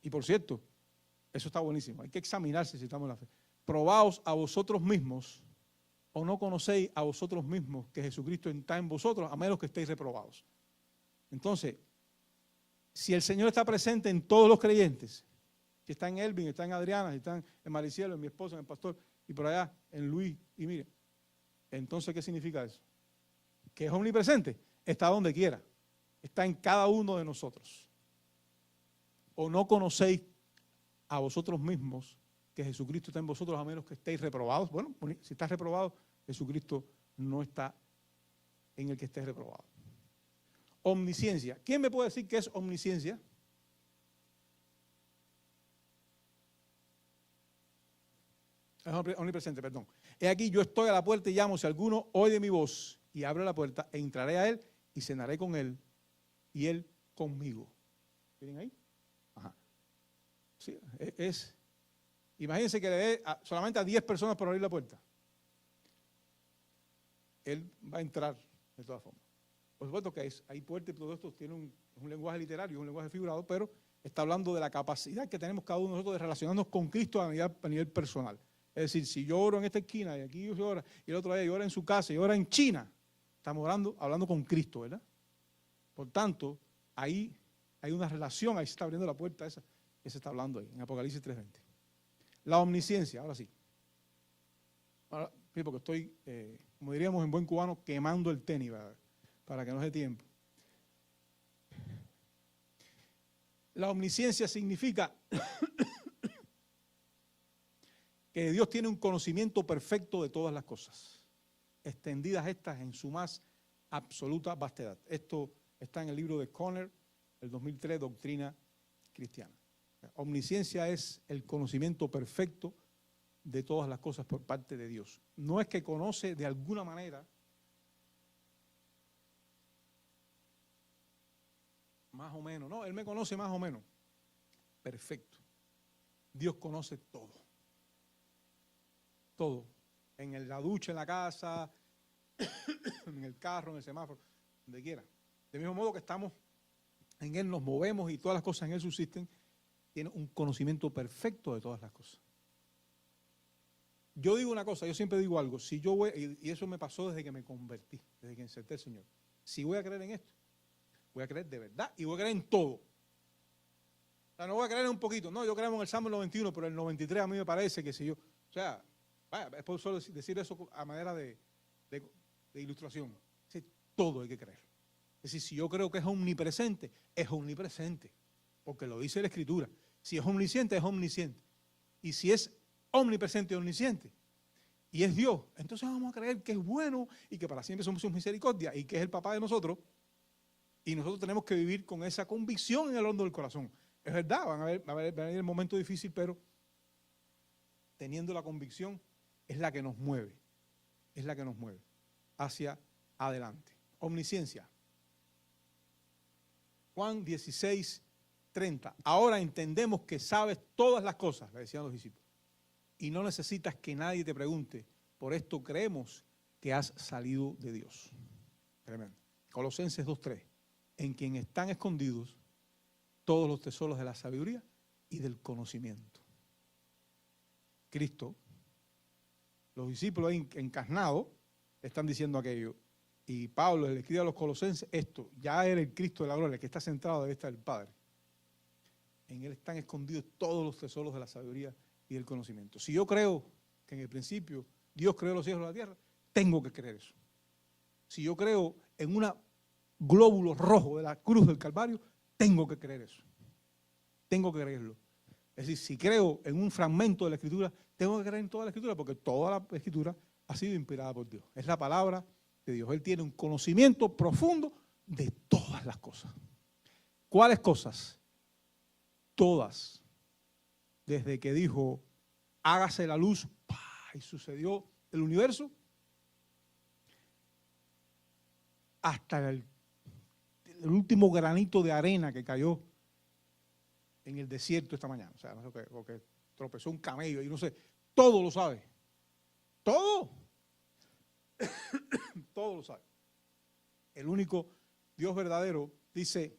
Y por cierto, eso está buenísimo, hay que examinarse si estamos en la fe. Probaos a vosotros mismos, o no conocéis a vosotros mismos que Jesucristo está en vosotros, a menos que estéis reprobados. Entonces, si el Señor está presente en todos los creyentes, si está en Elvin, está en Adriana, si está en Maricielo, en mi esposa, en el pastor, y por allá en Luis, y mire, entonces, ¿qué significa eso? Que es omnipresente, está donde quiera, está en cada uno de nosotros. ¿O no conocéis a vosotros mismos que Jesucristo está en vosotros a menos que estéis reprobados? Bueno, si estás reprobado, Jesucristo no está en el que estés reprobado. Omnisciencia. ¿Quién me puede decir qué es omnisciencia? Es omnipresente, perdón. He aquí, yo estoy a la puerta y llamo, si alguno oye mi voz y abre la puerta, entraré a él y cenaré con él y él conmigo. ¿Tienen ahí? Ajá. Sí, imagínense que le dé solamente a 10 personas por abrir la puerta. Él va a entrar de todas formas. Por supuesto que hay puertas y todo esto tiene un lenguaje literario, un lenguaje figurado, pero está hablando de la capacidad que tenemos cada uno de nosotros de relacionarnos con Cristo a nivel personal. Es decir, si yo oro en esta esquina y aquí yo oro, y el otro día yo oro en su casa y ora en China, estamos hablando con Cristo, ¿verdad? Por tanto, ahí hay una relación, ahí se está abriendo la puerta esa que se está hablando ahí, en Apocalipsis 3:20. La omnisciencia, ahora sí. Ahora, sí, porque estoy, como diríamos en buen cubano, quemando el tenis, ¿verdad? Para que no dé tiempo. La omnisciencia significa que Dios tiene un conocimiento perfecto de todas las cosas, extendidas estas en su más absoluta vastedad. Esto está en el libro de Conner, el 2003, Doctrina Cristiana. Omnisciencia es el conocimiento perfecto de todas las cosas por parte de Dios. No es que conoce de alguna manera, más o menos, no, Él me conoce más o menos. Perfecto. Dios conoce todo. Todo. En la ducha, en la casa, en el carro, en el semáforo, donde quiera. De mismo modo que estamos en Él, nos movemos y todas las cosas en Él subsisten, tiene un conocimiento perfecto de todas las cosas. Yo digo una cosa, yo siempre digo algo, si yo voy, y eso me pasó desde que me convertí, desde que acepté al Señor. Si voy a creer en esto, voy a creer de verdad y voy a creer en todo. O sea, no voy a creer en un poquito, no, yo creo en el Salmo 91, pero el 93 a mí me parece que si yo, o sea, vaya, es por solo decir eso a manera de ilustración. Sí, todo hay que creer. Es decir, si yo creo que es omnipresente, porque lo dice la Escritura. Si es omnisciente, es omnisciente. Y si es omnipresente y omnisciente, y es Dios, entonces vamos a creer que es bueno y que para siempre somos su misericordia y que es el papá de nosotros, y nosotros tenemos que vivir con esa convicción en el hondo del corazón. Es verdad, va a venir el momento difícil, pero teniendo la convicción es la que nos mueve hacia adelante. Omnisciencia. Juan 16:30. Ahora entendemos que sabes todas las cosas, le decían los discípulos, y no necesitas que nadie te pregunte. Por esto creemos que has salido de Dios. Tremendo. Colosenses 2:3. En quien están escondidos todos los tesoros de la sabiduría y del conocimiento. Cristo, los discípulos encarnados están diciendo aquello. Y Pablo le escribe a los colosenses esto, ya era el Cristo de la gloria, el que está centrado debe estar el Padre. en Él están escondidos todos los tesoros de la sabiduría y del conocimiento. Si yo creo que en el principio Dios creó los cielos y la tierra, tengo que creer eso. Si yo creo en un glóbulo rojo de la cruz del Calvario, tengo que creer eso. Tengo que creerlo. Es decir, si creo en un fragmento de la Escritura, tengo que creer en toda la Escritura, porque toda la Escritura ha sido inspirada por Dios. Es la palabra de Dios. Él tiene un conocimiento profundo de todas las cosas. ¿Cuáles cosas? Todas. Desde que dijo, hágase la luz, ¡pah! Y sucedió el universo, hasta el último granito de arena que cayó en el desierto esta mañana. O sea, no sé, o que tropezó un camello y no sé, todo lo sabe. Todo. Todo lo sabe. El único Dios verdadero dice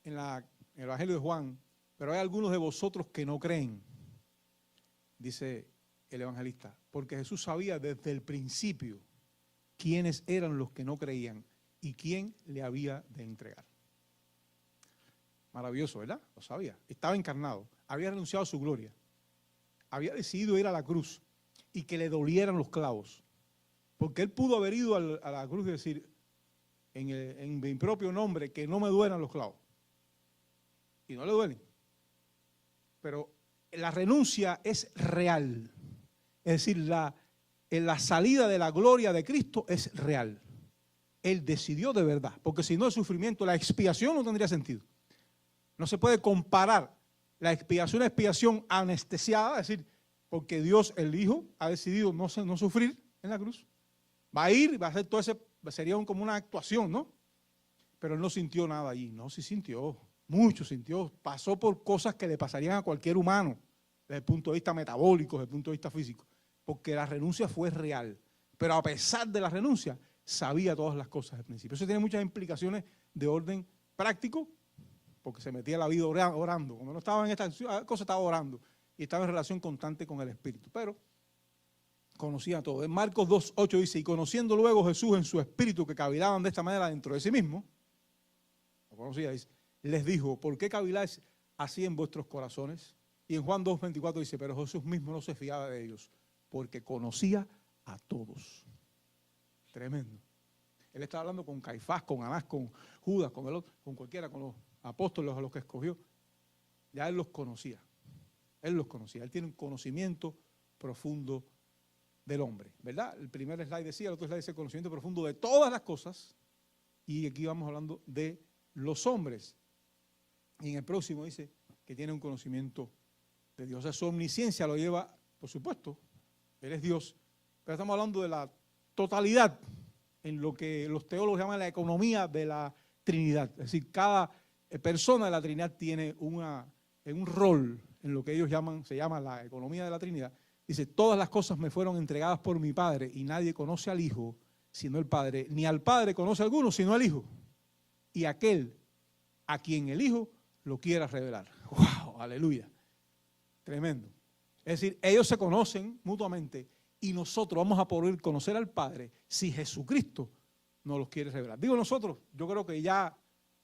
en el Evangelio de Juan, pero hay algunos de vosotros que no creen, dice el evangelista, porque Jesús sabía desde el principio quiénes eran los que no creían y quién le había de entregar. Maravilloso, ¿verdad? Lo sabía. Estaba encarnado, había renunciado a su gloria, había decidido ir a la cruz y que le dolieran los clavos, porque él pudo haber ido a la cruz y decir, en mi propio nombre, que no me duelan los clavos. Y no le duelen. Pero la renuncia es real. Es decir, la salida de la gloria de Cristo es real. Él decidió de verdad, porque si no el sufrimiento, la expiación no tendría sentido. No se puede comparar la expiación anestesiada, es decir, porque Dios, el Hijo, ha decidido no sufrir en la cruz. Va a ir, va a hacer todo ese, sería como una actuación, ¿no? Pero él no sintió nada allí. No, sí sintió, mucho sintió. Pasó por cosas que le pasarían a cualquier humano, desde el punto de vista metabólico, desde el punto de vista físico. Porque la renuncia fue real. Pero a pesar de la renuncia, sabía todas las cosas al principio. Eso tiene muchas implicaciones de orden práctico, porque se metía en la vida orando. Cuando no estaba en esta cosa, estaba orando. Y estaba en relación constante con el Espíritu. Pero conocía todo. En Marcos 2:8 dice, y conociendo luego Jesús en su espíritu que cavilaban de esta manera dentro de sí mismo, lo conocía, dice, les dijo, ¿por qué caviláis así en vuestros corazones? Y en Juan 2:24 dice, pero Jesús mismo no se fiaba de ellos, porque conocía a todos. Tremendo. Él estaba hablando con Caifás, con Anás, con Judas, con el otro, con cualquiera, con los apóstoles a los que escogió. Ya él los conocía. Él los conocía. Él tiene un conocimiento profundo del hombre, ¿verdad? El primer slide decía, el otro slide dice conocimiento profundo de todas las cosas. Y aquí vamos hablando de los hombres. Y en el próximo dice que tiene un conocimiento de Dios. O sea, su omnisciencia lo lleva, por supuesto, Él es Dios, pero estamos hablando de la totalidad en lo que los teólogos llaman la economía de la Trinidad. Es decir, cada persona de la Trinidad tiene un rol en lo que ellos se llama la economía de la Trinidad. Dice, todas las cosas me fueron entregadas por mi Padre y nadie conoce al Hijo sino el Padre, ni al Padre conoce a alguno sino al Hijo. Y aquel a quien el Hijo lo quiera revelar. ¡Wow! ¡Aleluya! Tremendo. Es decir, ellos se conocen mutuamente y nosotros vamos a poder conocer al Padre si Jesucristo nos los quiere revelar. Digo nosotros, yo creo que ya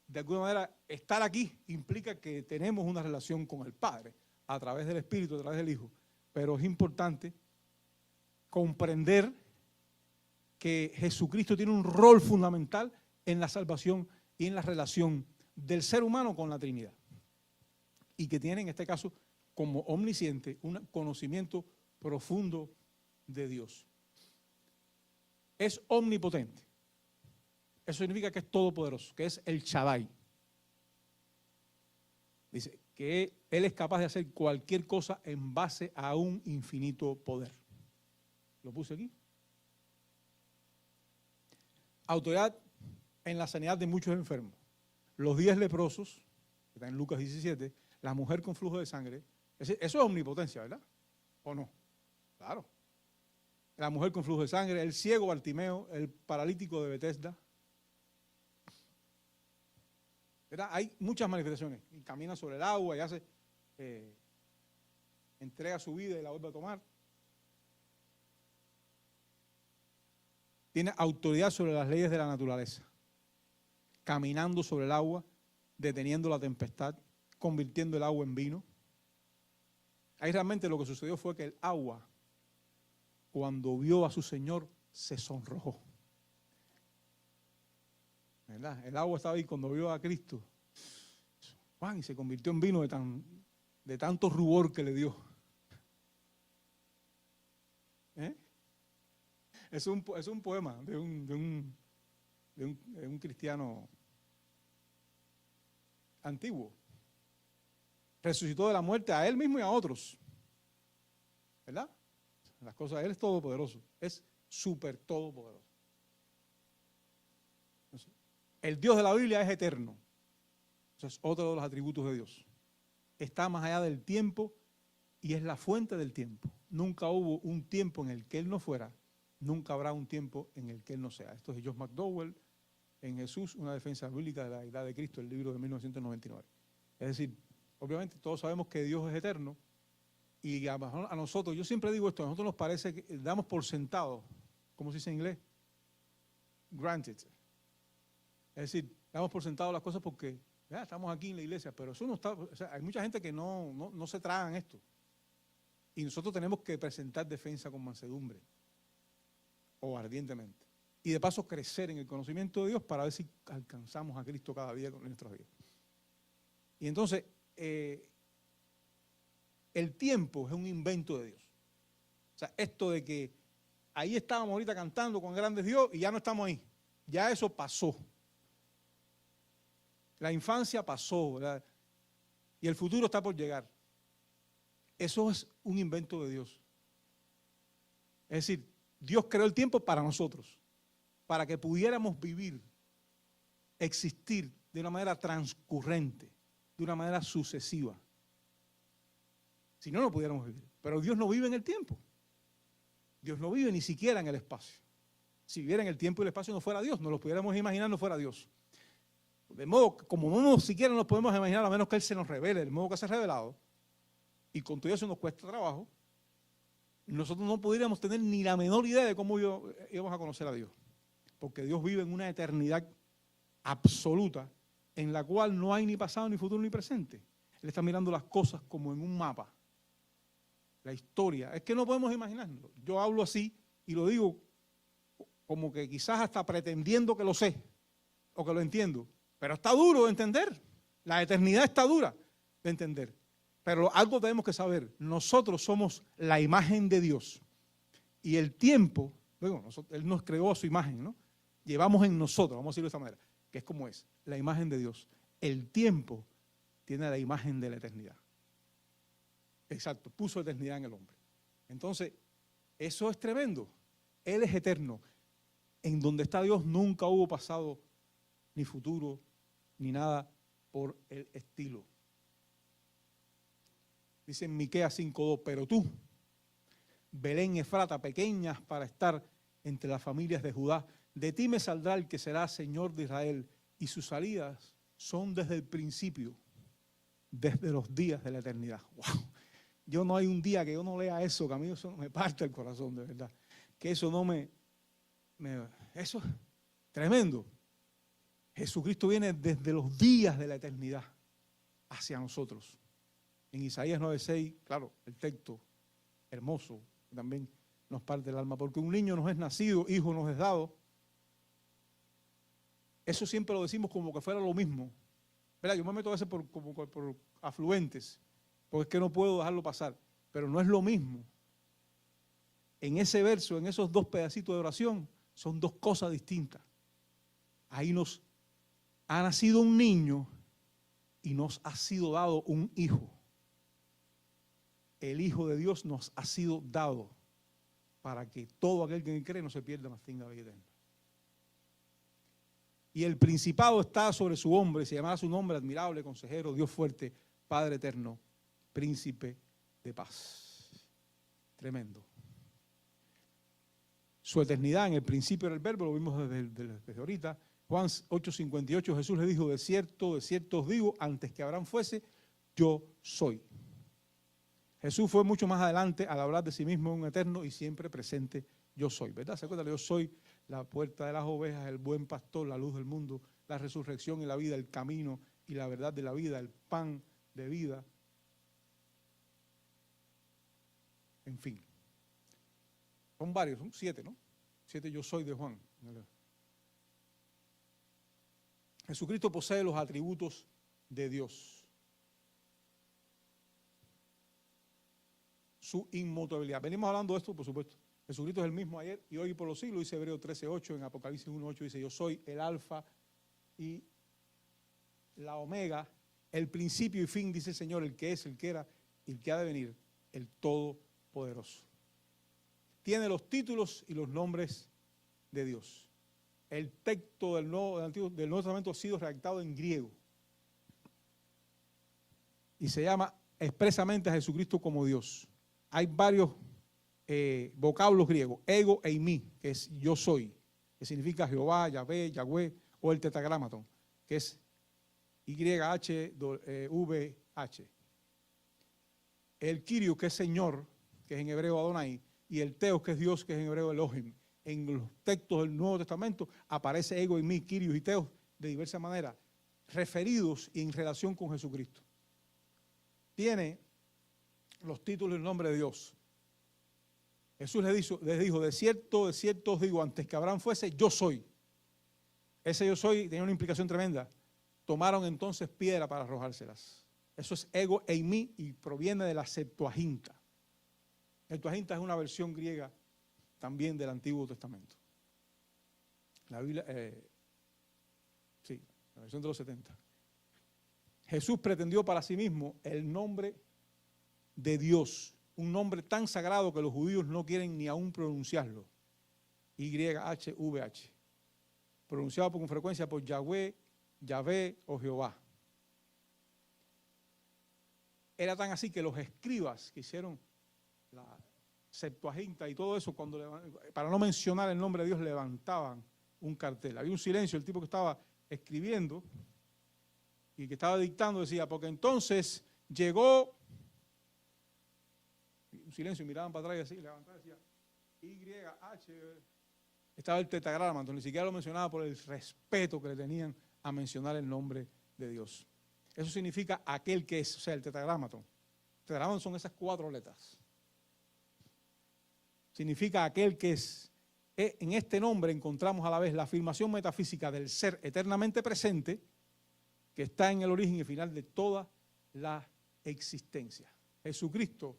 de alguna manera estar aquí implica que tenemos una relación con el Padre a través del Espíritu, a través del Hijo. Pero es importante comprender que Jesucristo tiene un rol fundamental en la salvación y en la relación del ser humano con la Trinidad. Y que tiene en este caso como omnisciente un conocimiento profundo de Dios. Es omnipotente. Eso significa que es todopoderoso, que es el Shaddai. Dice que Él es capaz de hacer cualquier cosa en base a un infinito poder. Lo puse aquí. Autoridad en la sanidad de muchos enfermos. Los 10 leprosos, que está en Lucas 17, la mujer con flujo de sangre. Eso es omnipotencia, ¿verdad? ¿O no? Claro. La mujer con flujo de sangre, el ciego Bartimeo, el paralítico de Betesda. ¿Verdad? Hay muchas manifestaciones. Y camina sobre el agua y hace, entrega su vida y la vuelve a tomar. Tiene autoridad sobre las leyes de la naturaleza. Caminando sobre el agua, deteniendo la tempestad. convirtiendo el agua en vino. Ahí realmente lo que sucedió fue que el agua, cuando vio a su Señor, se sonrojó. ¿Verdad? El agua estaba ahí cuando vio a Cristo. Y se convirtió en vino de tanto rubor que le dio. Es un poema de un cristiano antiguo. Resucitó de la muerte a él mismo y a otros. ¿Verdad? Las cosas, él es todopoderoso. Es súper todopoderoso. El Dios de la Biblia es eterno. Eso es otro de los atributos de Dios. Está más allá del tiempo y es la fuente del tiempo. Nunca hubo un tiempo en el que Él no fuera, nunca habrá un tiempo en el que Él no sea. Esto es Josh McDowell en Jesús, una defensa bíblica de la deidad de Cristo, el libro de 1999. Es decir, obviamente todos sabemos que Dios es eterno y a nosotros, yo siempre digo esto, a nosotros nos parece que damos por sentado, ¿cómo se dice en inglés? Granted. Es decir, damos por sentado las cosas porque ya estamos aquí en la iglesia, pero eso no está, o sea, hay mucha gente que no se tragan esto. Y nosotros tenemos que presentar defensa con mansedumbre o ardientemente. Y de paso crecer en el conocimiento de Dios para ver si alcanzamos a Cristo cada día con nuestros días. Y entonces, el tiempo es un invento de Dios. O sea, esto de que ahí estábamos ahorita cantando con grandes Dios y ya no estamos ahí. Ya eso pasó. La infancia pasó, ¿verdad? Y el futuro está por llegar. Eso es un invento de Dios. Es decir, Dios creó el tiempo para nosotros, para que pudiéramos vivir, existir de una manera transcurrente, de una manera sucesiva. Si no, no pudiéramos vivir. Pero Dios no vive en el tiempo. Dios no vive ni siquiera en el espacio. Si viviera en el tiempo y el espacio no fuera Dios, no lo pudiéramos imaginar, no fuera Dios. De modo que como no siquiera nos podemos imaginar, a menos que Él se nos revele, del modo que se ha revelado, y con todo eso nos cuesta trabajo, nosotros no pudiéramos tener ni la menor idea de cómo íbamos a conocer a Dios. Porque Dios vive en una eternidad absoluta, en la cual no hay ni pasado, ni futuro, ni presente. Él está mirando las cosas como en un mapa. La historia. Es que no podemos imaginarlo. Yo hablo así y lo digo como que quizás hasta pretendiendo que lo sé o que lo entiendo. Pero está duro de entender. La eternidad está dura de entender. Pero algo tenemos que saber. Nosotros somos la imagen de Dios. Y el tiempo, bueno, Él nos creó a su imagen, ¿no? Llevamos en nosotros, vamos a decirlo de esta manera, que es como es, la imagen de Dios. El tiempo tiene la imagen de la eternidad. Exacto, puso eternidad en el hombre. Entonces, eso es tremendo. Él es eterno. En donde está Dios nunca hubo pasado, ni futuro, ni nada por el estilo. Dice en Miqueas 5:2, pero tú, Belén Efrata, pequeñas para estar entre las familias de Judá, de ti me saldrá el que será Señor de Israel, y sus salidas son desde el principio, desde los días de la eternidad. ¡Wow! Yo no hay un día que yo no lea eso, que a mí eso me parte el corazón, de verdad. Que eso no eso es tremendo. Jesucristo viene desde los días de la eternidad hacia nosotros. En Isaías 9:6, claro, el texto hermoso también nos parte el alma, porque un niño nos es nacido, hijo nos es dado. Eso siempre lo decimos como que fuera lo mismo, ¿verdad? Yo me meto a veces por afluentes, porque es que no puedo dejarlo pasar, pero no es lo mismo. En ese verso, en esos dos pedacitos de oración, son dos cosas distintas. Ahí nos ha nacido un niño y nos ha sido dado un hijo. El Hijo de Dios nos ha sido dado para que todo aquel que cree no se pierda, mas tenga vida eterna. Y el principado está sobre su hombro, y se llamará su nombre admirable, consejero, Dios fuerte, Padre eterno, príncipe de paz. Tremendo. Su eternidad en el principio era el verbo, lo vimos desde ahorita. Juan 8:58, Jesús le dijo, de cierto os digo, antes que Abraham fuese, yo soy. Jesús fue mucho más adelante al hablar de sí mismo en un eterno y siempre presente, yo soy, ¿verdad? ¿Se acuerdan? Yo soy la puerta de las ovejas, el buen pastor, la luz del mundo, la resurrección y la vida, el camino y la verdad de la vida, el pan de vida. En fin. Son varios, son 7, ¿no? 7 yo soy de Juan. Jesucristo posee los atributos de Dios. Su inmutabilidad. Venimos hablando de esto, por supuesto. Jesucristo es el mismo ayer y hoy por los siglos, dice Hebreos 13:8, en Apocalipsis 1:8 dice, yo soy el alfa y la omega, el principio y fin, dice el Señor, el que es, el que era y el que ha de venir, el Todopoderoso. Tiene los títulos y los nombres de Dios. El texto del Nuevo Testamento ha sido redactado en griego y se llama expresamente a Jesucristo como Dios. Hay varios vocablos griegos, ego e eimi, que es yo soy, que significa Jehová, Yahvé, Yahweh, o el tetragramaton, que es YHWH. El Kyrios, que es Señor, que es en hebreo Adonai, y el Theos, que es Dios, que es en hebreo Elohim. En los textos del Nuevo Testamento aparece ego, eimi, Kyrios y Theos de diversas maneras, referidos y en relación con Jesucristo. Tiene los títulos del nombre de Dios. Jesús les dijo, de cierto os digo, antes que Abraham fuese, yo soy. Ese yo soy tenía una implicación tremenda. Tomaron entonces piedra para arrojárselas. Eso es ego eimi y proviene de la Septuaginta. Septuaginta es una versión griega también del Antiguo Testamento. La Biblia, sí, la versión de los 70. Jesús pretendió para sí mismo el nombre de Dios, un nombre tan sagrado que los judíos no quieren ni aún pronunciarlo. YHWH, pronunciado con frecuencia por Yahweh, Yahvé o Jehová. Era tan así que los escribas que hicieron la Septuaginta y todo eso, para no mencionar el nombre de Dios, levantaban un cartel. Había un silencio, el tipo que estaba escribiendo y que estaba dictando decía, porque entonces llegó, un silencio, miraban para atrás y así, levantaban y decía, YH, estaba el tetragrama, entonces ni siquiera lo mencionaba por el respeto que le tenían a mencionar el nombre de Dios. Eso significa aquel que es, o sea, el tetragramaton. El tetragramaton son esas 4 letras. Significa aquel que es. En este nombre encontramos a la vez la afirmación metafísica del ser eternamente presente, que está en el origen y final de toda la existencia. Jesucristo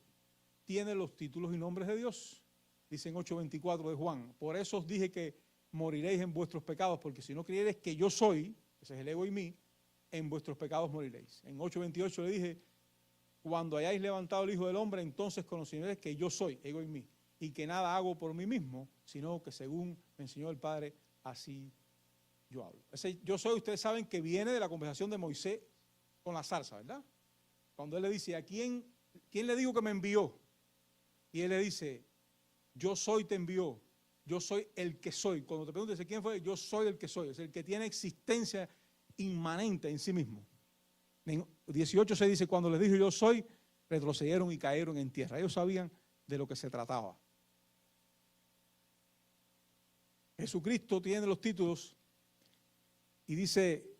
tiene los títulos y nombres de Dios. Dice en 8:24 de Juan, por eso os dije que moriréis en vuestros pecados, porque si no creyereis que yo soy, ese es el ego y mí, en vuestros pecados moriréis. En 8:28 le dije, cuando hayáis levantado el Hijo del Hombre, entonces conoceréis que yo soy, ego y mí, y que nada hago por mí mismo, sino que según me enseñó el Padre, así yo hablo. Ese yo soy, ustedes saben que viene de la conversación de Moisés con la zarza, ¿verdad? Cuando él le dice, ¿a quién le digo que me envió? Y él le dice, yo soy te envió, yo soy el que soy. Cuando te preguntes quién fue, yo soy el que soy, es el que tiene existencia inmanente en sí mismo. En 18 se dice, cuando les dijo yo soy, retrocedieron y cayeron en tierra. Ellos sabían de lo que se trataba. Jesucristo tiene los títulos y dice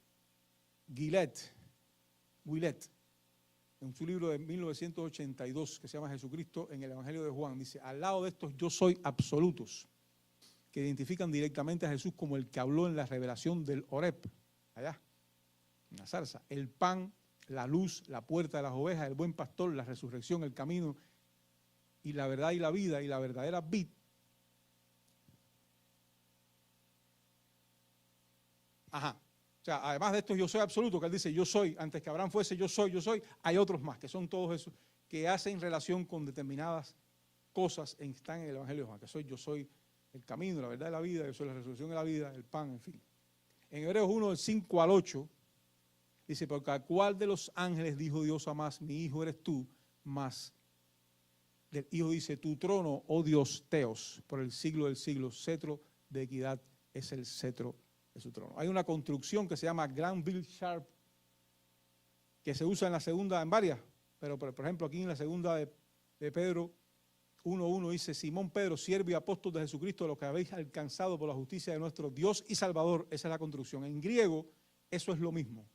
Willett, en su libro de 1982 que se llama Jesucristo en el Evangelio de Juan, dice, al lado de estos yo soy absolutos, que identifican directamente a Jesús como el que habló en la revelación del Horeb, allá, en la zarza, el pan, la luz, la puerta de las ovejas, el buen pastor, la resurrección, el camino y la verdad y la vida y la verdadera vid. Ajá. O sea, además de estos yo soy absoluto, que él dice yo soy, antes que Abraham fuese yo soy, hay otros más, que son todos esos, que hacen relación con determinadas cosas que están en el Evangelio de Juan, que yo soy el camino, la verdad de la vida, yo soy la resurrección de la vida, el pan, en fin. En Hebreos 1, del 5 al 8, dice, porque a cuál de los ángeles dijo Dios a más, mi hijo eres tú, más del hijo dice, tu trono, oh Dios, Teos, por el siglo del siglo, cetro de equidad es el cetro de su trono. Hay una construcción que se llama Granville Sharp, que se usa en la segunda, en varias, pero por ejemplo aquí en la segunda de Pedro 1:1 dice, Simón Pedro, siervo y apóstol de Jesucristo, lo que habéis alcanzado por la justicia de nuestro Dios y Salvador. Esa es la construcción. En griego eso es lo mismo.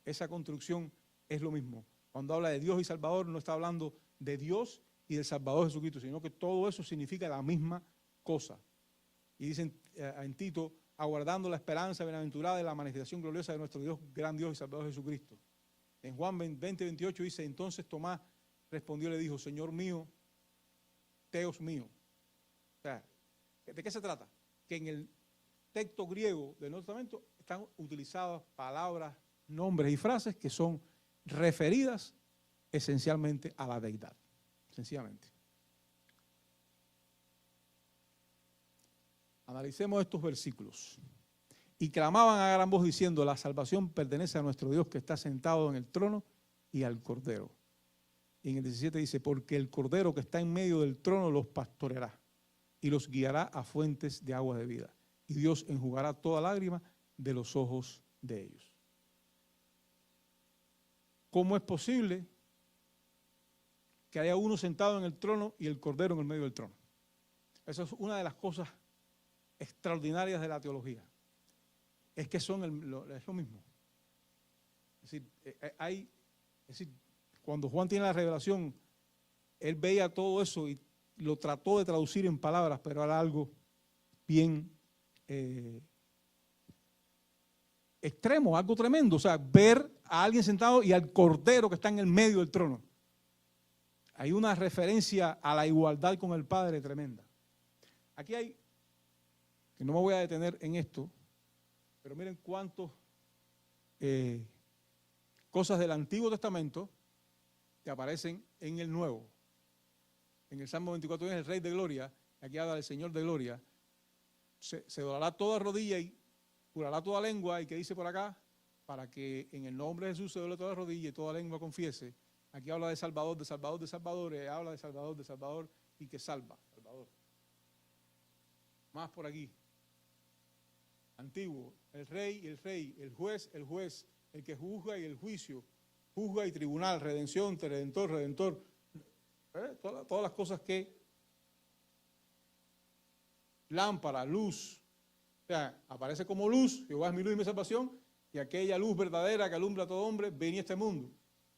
Esa construcción es lo mismo. Cuando habla de Dios y Salvador, no está hablando de Dios y del Salvador Jesucristo, sino que todo eso significa la misma cosa. Y dicen en Tito, aguardando la esperanza bienaventurada de la manifestación gloriosa de nuestro Dios, gran Dios y Salvador Jesucristo. En Juan 20:28 dice, entonces Tomás respondió y le dijo, Señor mío, Teos mío. O sea, ¿de qué se trata? Que en el texto griego del Nuevo Testamento están utilizadas palabras, nombres y frases que son referidas esencialmente a la deidad, sencillamente. Analicemos estos versículos. Y clamaban a gran voz diciendo, la salvación pertenece a nuestro Dios que está sentado en el trono y al Cordero. Y en el 17 dice, porque el Cordero que está en medio del trono los pastoreará y los guiará a fuentes de agua de vida. Y Dios enjugará toda lágrima de los ojos de ellos. ¿Cómo es posible que haya uno sentado en el trono y el Cordero en el medio del trono? Esa es una de las cosas extraordinarias de la teología. Es que es lo mismo. Es decir, cuando Juan tiene la revelación, él veía todo eso y lo trató de traducir en palabras, pero era algo bien extremo, algo tremendo. O sea, ver a alguien sentado y al Cordero que está en el medio del trono. Hay una referencia a la igualdad con el Padre tremenda. Aquí hay, que no me voy a detener en esto, pero miren cuántas cosas del Antiguo Testamento que aparecen en el Nuevo. En el Salmo 24 es el Rey de Gloria, aquí habla del Señor de Gloria. Se doblará toda rodilla y jurará toda lengua, y que dice por acá, para que en el nombre de Jesús se doble toda rodilla y toda lengua confiese. Aquí habla de Salvador, de Salvador, de Salvador, habla de Salvador y que salva, Salvador. Más por aquí. Antiguo, el rey, el juez, el que juzga y el juicio, juzga y tribunal, redención, redentor. Todas las cosas que, lámpara, luz, o sea, aparece como luz, Jehová es mi luz y mi salvación, y aquella luz verdadera que alumbra a todo hombre, venía a este mundo.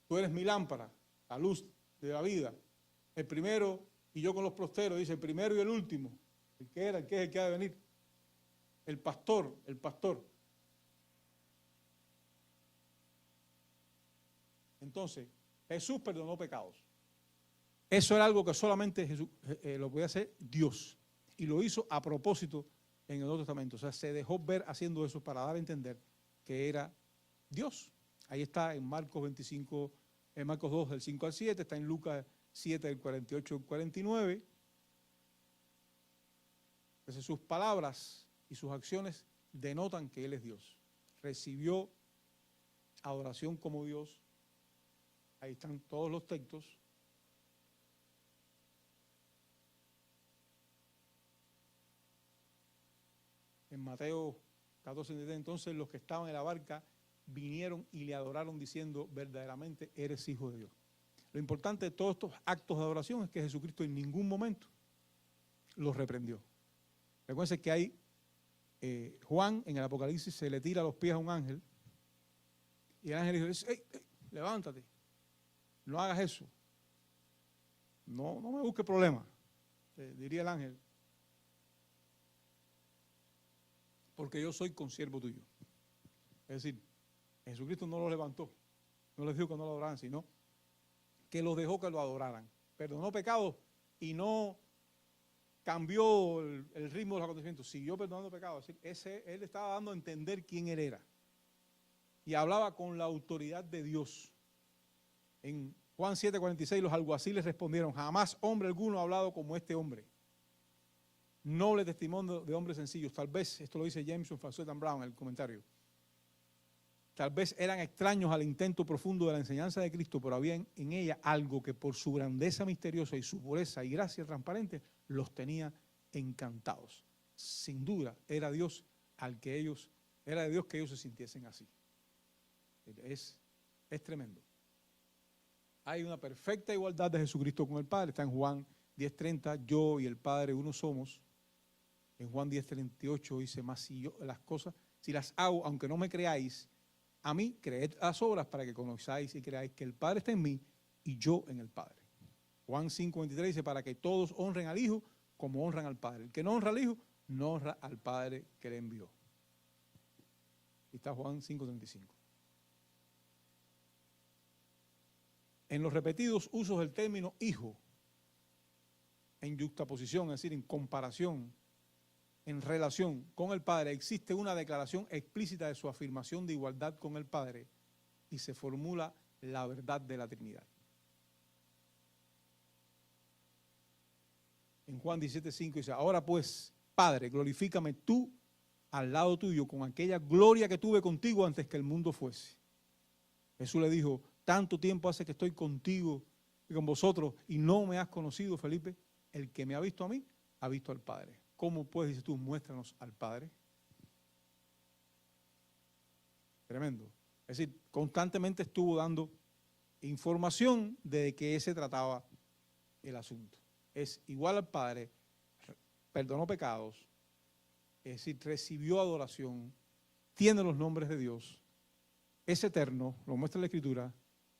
Tú eres mi lámpara, la luz de la vida. El primero, y yo con los posteros, dice el primero y el último, el que era, el que es, el que ha de venir. El pastor. Entonces, Jesús perdonó pecados. Eso era algo que solamente Jesús lo podía hacer Dios. Y lo hizo a propósito en el Nuevo Testamento. O sea, se dejó ver haciendo eso para dar a entender que era Dios. Ahí está en Marcos 25, en Marcos 2, del 5 al 7, está en Lucas 7, del 48 al 49. Entonces sus palabras y sus acciones denotan que Él es Dios. Recibió adoración como Dios. Ahí están todos los textos. En Mateo 14, entonces los que estaban en la barca vinieron y le adoraron diciendo, verdaderamente eres hijo de Dios. Lo importante de todos estos actos de adoración es que Jesucristo en ningún momento los reprendió. Recuerden que hay, Juan en el Apocalipsis se le tira a los pies a un ángel y el ángel dice, hey, levántate, no hagas eso. No me busques problemas, diría el ángel. Porque yo soy consiervo tuyo. Es decir, Jesucristo no los levantó, no les dijo que no lo adoraran, sino que los dejó que lo adoraran. Perdonó pecados y no cambió el ritmo de los acontecimientos, siguió perdonando pecados. Es decir, él estaba dando a entender quién él era. Y hablaba con la autoridad de Dios. En Juan 7:46 los alguaciles respondieron, jamás hombre alguno ha hablado como este hombre. Noble testimonio de hombres sencillos. Tal vez, esto lo dice Jameson Francois Brown en el comentario, tal vez eran extraños al intento profundo de la enseñanza de Cristo, pero había en ella algo que por su grandeza misteriosa y su pureza y gracia transparente los tenía encantados. Sin duda, era de Dios que ellos se sintiesen así. Es tremendo. Hay una perfecta igualdad de Jesucristo con el Padre. Está en Juan 10:30, yo y el Padre uno somos. En Juan 10:38 dice, más si yo las cosas, si las hago, aunque no me creáis, a mí, creed las obras para que conozcáis y creáis que el Padre está en mí y yo en el Padre. Juan 5:23 dice, para que todos honren al Hijo como honran al Padre. El que no honra al Hijo, no honra al Padre que le envió. Aquí está Juan 5:35. En los repetidos usos del término hijo, en yuxtaposición, es decir, en comparación, en relación con el Padre, existe una declaración explícita de su afirmación de igualdad con el Padre y se formula la verdad de la Trinidad. En Juan 17:5 dice, ahora pues, Padre, glorifícame tú al lado tuyo con aquella gloria que tuve contigo antes que el mundo fuese. Jesús le dijo, tanto tiempo hace que estoy contigo y con vosotros y no me has conocido, Felipe. El que me ha visto a mí, ha visto al Padre. ¿Cómo pues, dices tú, muéstranos al Padre? Tremendo. Es decir, constantemente estuvo dando información de qué se trataba el asunto. Es igual al Padre, perdonó pecados, es decir, recibió adoración, tiene los nombres de Dios, es eterno, lo muestra la Escritura,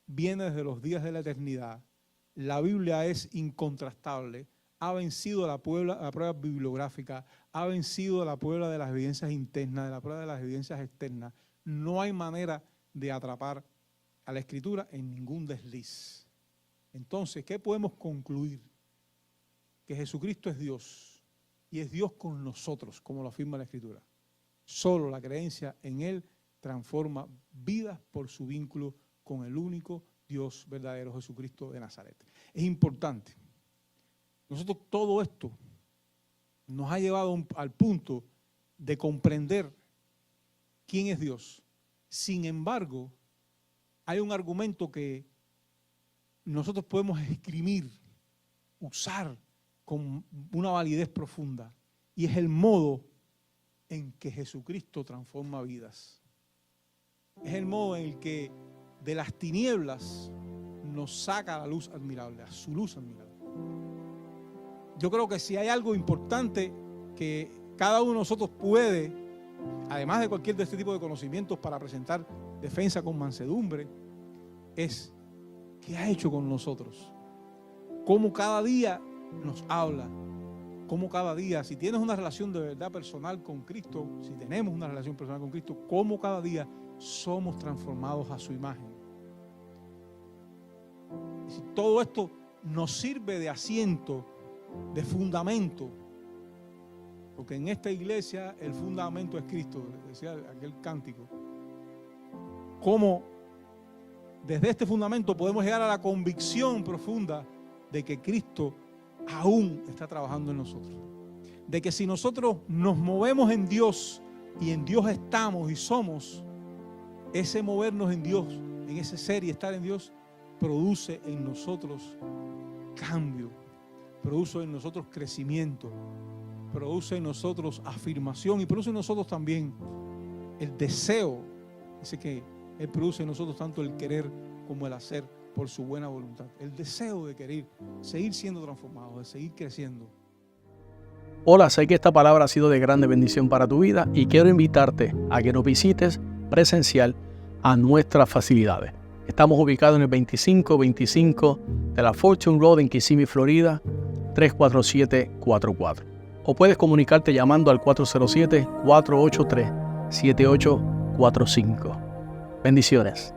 viene desde los días de la eternidad, la Biblia es incontrastable, ha vencido la prueba bibliográfica, ha vencido la prueba de las evidencias internas, de la prueba de las evidencias externas. No hay manera de atrapar a la Escritura en ningún desliz. Entonces, ¿qué podemos concluir? Que Jesucristo es Dios y es Dios con nosotros, como lo afirma la Escritura. Solo la creencia en Él transforma vidas por su vínculo con el único Dios verdadero, Jesucristo de Nazaret. Es importante. Nosotros todo esto nos ha llevado al punto de comprender quién es Dios. Sin embargo, hay un argumento que nosotros podemos esgrimir, usar con una validez profunda, y es el modo en que Jesucristo transforma vidas. Es el modo en el que de las tinieblas nos saca a la luz admirable, a su luz admirable. Yo creo que si hay algo importante que cada uno de nosotros puede, además de cualquier de este tipo de conocimientos para presentar defensa con mansedumbre, es qué ha hecho con nosotros. Cómo cada día nos habla, cómo cada día, si tienes una relación de verdad personal con Cristo, si tenemos una relación personal con Cristo, cómo cada día somos transformados a su imagen. Y si todo esto nos sirve de asiento, de fundamento, porque en esta iglesia el fundamento es Cristo, decía aquel cántico. Cómo desde este fundamento podemos llegar a la convicción profunda de que Cristo aún está trabajando en nosotros. De que si nosotros nos movemos en Dios y en Dios estamos y somos, ese movernos en Dios, en ese ser y estar en Dios, produce en nosotros cambio, produce en nosotros crecimiento, produce en nosotros afirmación y produce en nosotros también el deseo. Dice que Él produce en nosotros tanto el querer como el hacer por su buena voluntad. El deseo de querer seguir siendo transformado, de seguir creciendo. Hola, sé que esta palabra ha sido de grande bendición para tu vida y quiero invitarte a que nos visites presencial a nuestras facilidades. Estamos ubicados en el 2525 de la Fortune Road en Kissimmee, Florida, 34744. O puedes comunicarte llamando al 407-483-7845. Bendiciones.